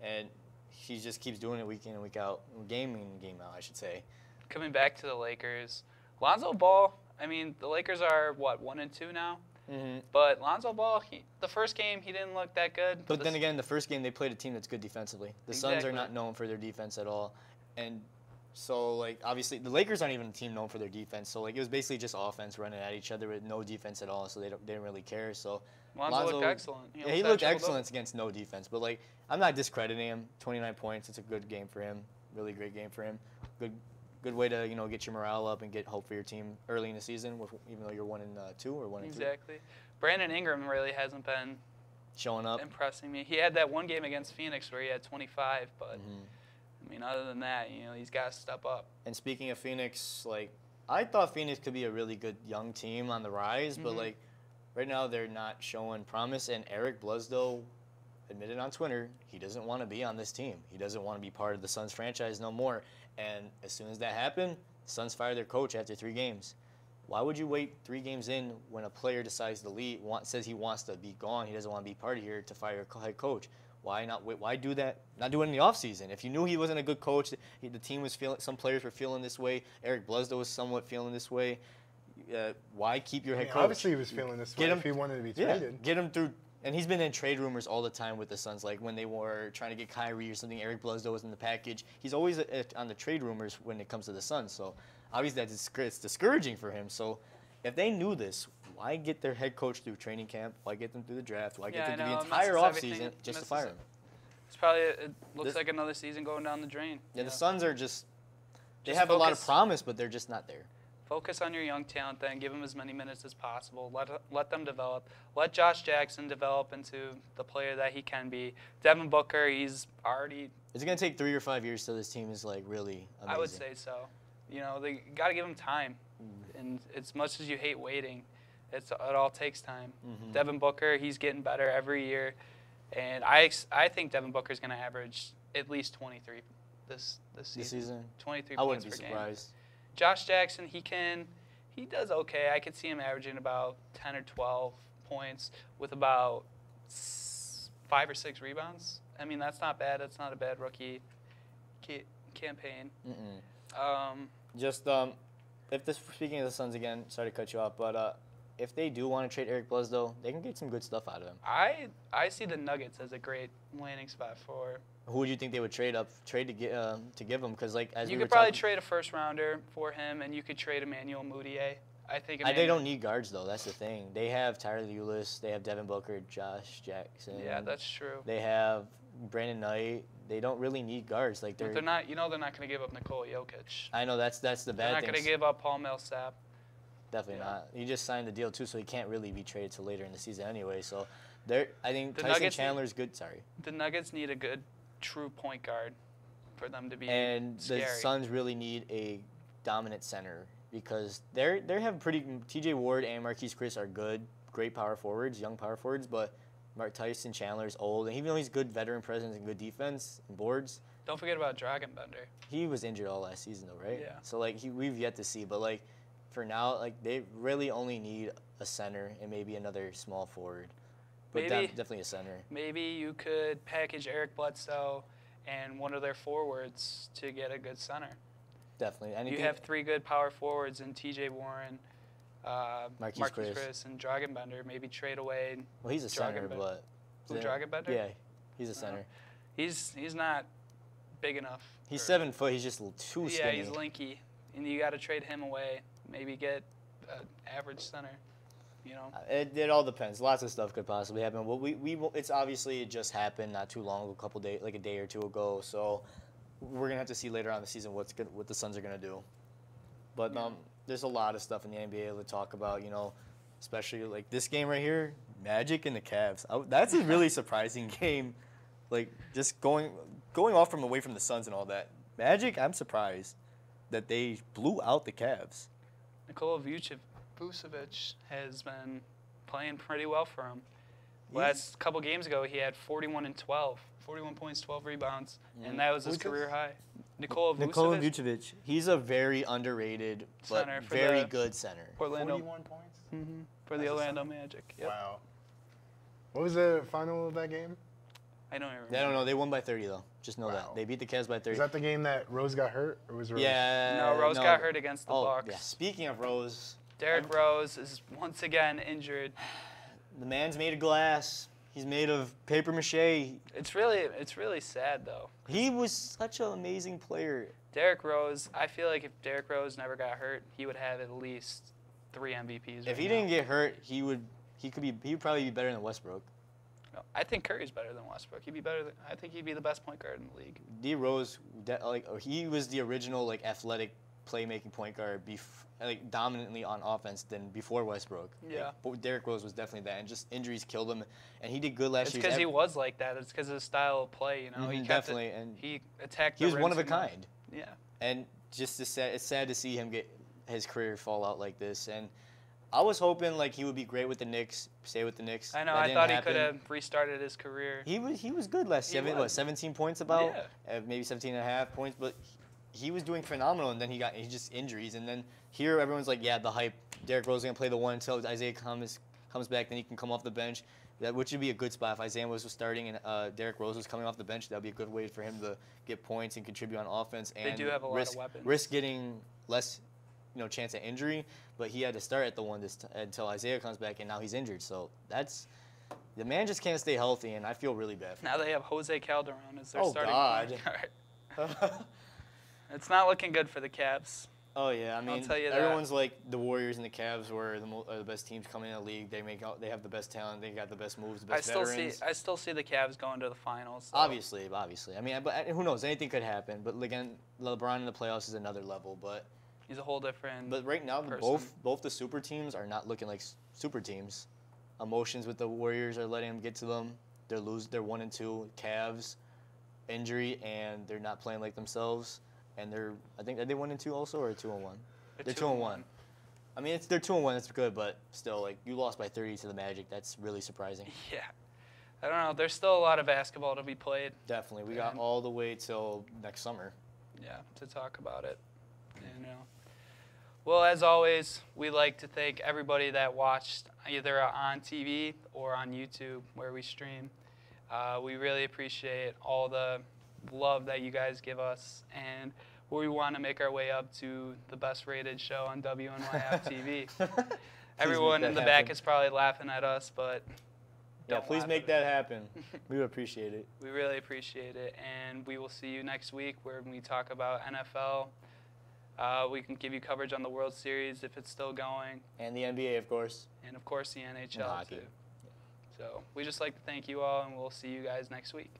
And he just keeps doing it week in and week out. Game in, game out, I should say. Coming back to the Lakers, Lonzo Ball, I mean, the Lakers are, 1-2 now? But Lonzo Ball, the first game, he didn't look that good. But then again, the first game, they played a team that's good defensively. The Suns are not known for their defense at all. And so, obviously, the Lakers aren't even a team known for their defense. So, it was basically just offense running at each other with no defense at all. So, they didn't really care. So, Lonzo looked excellent. He looked excellent against no defense. But, I'm not discrediting him. 29 points. It's a good game for him. Really great game for him. Good way to, get your morale up and get hope for your team early in the season, even though you're 1-2 or 1-3. Exactly. Brandon Ingram really hasn't been showing up, impressing me. He had that one game against Phoenix where he had 25, but I mean, other than that, he's got to step up. And speaking of Phoenix, I thought Phoenix could be a really good young team on the rise, but right now they're not showing promise. And Eric Bledsoe admitted on Twitter he doesn't want to be on this team. He doesn't want to be part of the Suns franchise no more. And as soon as that happened, the Suns fired their coach after 3 games. Why would you wait 3 games in when a player decides to leave, says he wants to be gone, he doesn't want to be part of here to fire a head coach? Why not? Why do that? Not do it in the offseason. If you knew he wasn't a good coach, the team was feeling. Some players were feeling this way. Eric Bledsoe was somewhat feeling this way. Why keep your head coach? Obviously, he was feeling this way if he wanted to be traded. Get him through And he's been in trade rumors all the time with the Suns, like when they were trying to get Kyrie or something. Eric Bledsoe was in the package. He's always on the trade rumors when it comes to the Suns. So obviously it's discouraging for him. So if they knew this, why get their head coach through training camp? Why get them through the draft? Why get them through the entire offseason just to fire him? It's probably it looks like another season going down the drain. Yeah, the Suns are they have a lot of promise, but they're just not there. Focus on your young talent then. Give them as many minutes as possible. Let them develop. Let Josh Jackson develop into the player that he can be. Devin Booker, he's already... It's going to take 3 or 5 years till this team is, like, really amazing. I would say so. You know, they got to give him time. And as much as you hate waiting, it all takes time. Devin Booker, he's getting better every year. And I think Devin Booker's going to average at least 23 this season. 23 I points wouldn't be per surprised. game. Josh Jackson, he does okay. I could see him averaging about 10 or 12 points with about 5 or 6 rebounds. I mean, that's not bad. That's not a bad rookie campaign. Speaking of the Suns again, sorry to cut you off, but if they do want to trade Eric Bledsoe, they can get some good stuff out of him. I see the Nuggets as a great landing spot for. Who would you think they would trade to give him? Because like you could probably trade a first rounder for him, and you could trade Emmanuel Mudiay. I think they don't need guards though. That's the thing. They have Tyler Ulis, they have Devin Booker, Josh Jackson. Yeah, that's true. They have Brandon Knight. They don't really need guards. Like they're not. You know, they're not going to give up Nikola Jokic. I know that's the bad thing. They're not going to give up Paul Millsap. Definitely not. He just signed the deal too, so he can't really be traded till later in the season anyway. So, I think Tyson Chandler's good. Sorry. The Nuggets need a good, true point guard for them to be. And scary. The Suns really need a dominant center because they have pretty. T.J. Ward and Marquise Chris are great power forwards, young power forwards, but Tyson Chandler's old, and even though he's good veteran presence and good defense and boards. Don't forget about Dragonbender. He was injured all last season though, right? Yeah. So like we've yet to see, but like. For now, like they really only need a center and maybe another small forward, but definitely a center. Maybe you could package Eric Bledsoe and one of their forwards to get a good center. Definitely. You have 3 good power forwards in T.J. Warren, Marquise Chris, and Dragonbender. Maybe trade away. Well, he's a center, but Dragonbender? Yeah, he's a center. He's not big enough. He's 7 foot. He's just too skinny. Yeah, he's lanky, and you got to trade him away. Maybe get an average center, you know. It all depends. Lots of stuff could possibly happen. Well, it's obviously it just happened not too long ago, like a day or two ago. So we're gonna have to see later on in the season what the Suns are gonna do. But there's a lot of stuff in the NBA to talk about. You know, especially like this game right here, Magic and the Cavs. That's a really surprising game. Like just going off away from the Suns and all that. Magic, I'm surprised that they blew out the Cavs. Nikola Vucevic has been playing pretty well for him. Last couple games ago, he had 41 and 12, 41 points, 12 rebounds, and that was his career high. Nikola Vucevic. He's a very underrated but very good center. 41 points? For the Orlando Magic. Yep. Wow. What was the final of that game? I don't even remember. I don't know. They won by 30, though. Just know that. They beat the Cavs by 30. Is that the game that Rose got hurt? Or was Rose? Yeah. No, Rose got hurt against the Bucks. Yeah. Speaking of Rose. Derrick Rose is once again injured. The man's made of glass. He's made of paper mache. It's really sad, though. He was such an amazing player. Derrick Rose, I feel like if Derrick Rose never got hurt, he would have at least 3 MVPs. If he didn't get hurt, he would probably be better than Westbrook. No, I think Curry's better than Westbrook. I think he'd be the best point guard in the league. D Rose, he was the original like athletic playmaking point guard, dominantly on offense than before Westbrook. Yeah. But Derrick Rose was definitely that, and just injuries killed him. And he did good last year. It's because he was like that. It's because of his style of play. You know, he definitely and he attacked. He was one of a kind. Yeah. And just it's sad to see him get his career fall out like this. And I was hoping like he would be great with the Knicks, stay with the Knicks. I know. I thought he could have restarted his career. He was good last year. 17 points about, maybe 17 and a half points, but he was doing phenomenal. And then he just injuries. And then here everyone's like, yeah, the hype. Derrick Rose is gonna play the 1 until Isaiah comes back. Then he can come off the bench. Which would be a good spot if Isaiah was starting and Derrick Rose was coming off the bench. That would be a good way for him to get points and contribute on offense. And they do have a lot of weapons. Risk getting less, chance at injury. But he had to start at the 1 until Isaiah comes back, and now he's injured. So that's the man just can't stay healthy, and I feel really bad for him. Now they have Jose Calderon as their Oh, starting God. point guard. It's not looking good for the Cavs. Oh yeah, I mean, I'll tell you everyone's like the Warriors and the Cavs were the best teams coming in the league. They have the best talent. They got the best moves, the best veterans. I still see the Cavs going to the finals. So. Obviously. I mean, but who knows? Anything could happen. But again, LeBron in the playoffs is another level. But he's a whole different. But right now, both the super teams are not looking like super teams. Emotions with the Warriors are letting them get to them. They're 1-2. Cavs, injury, and they're not playing like themselves. And I think, are they 1-2 also, or 2-1? They're 2-1. I mean, they're 2-1. That's good, but still, like, you lost by 30 to the Magic. That's really surprising. Yeah, I don't know. There's still a lot of basketball to be played. Definitely, we got all the way till next summer. Yeah, to talk about it. You know. Well, as always, we like to thank everybody that watched either on TV or on YouTube where we stream. We really appreciate all the love that you guys give us, and we want to make our way up to the best rated show on WNYF TV. Everyone in the back is probably laughing at us, but yeah, please make that happen. We would appreciate it. We really appreciate it, and we will see you next week where we talk about NFL. We can give you coverage on the World Series if it's still going. And the NBA, of course. And, of course, the NHL, too. So we just like to thank you all, and we'll see you guys next week.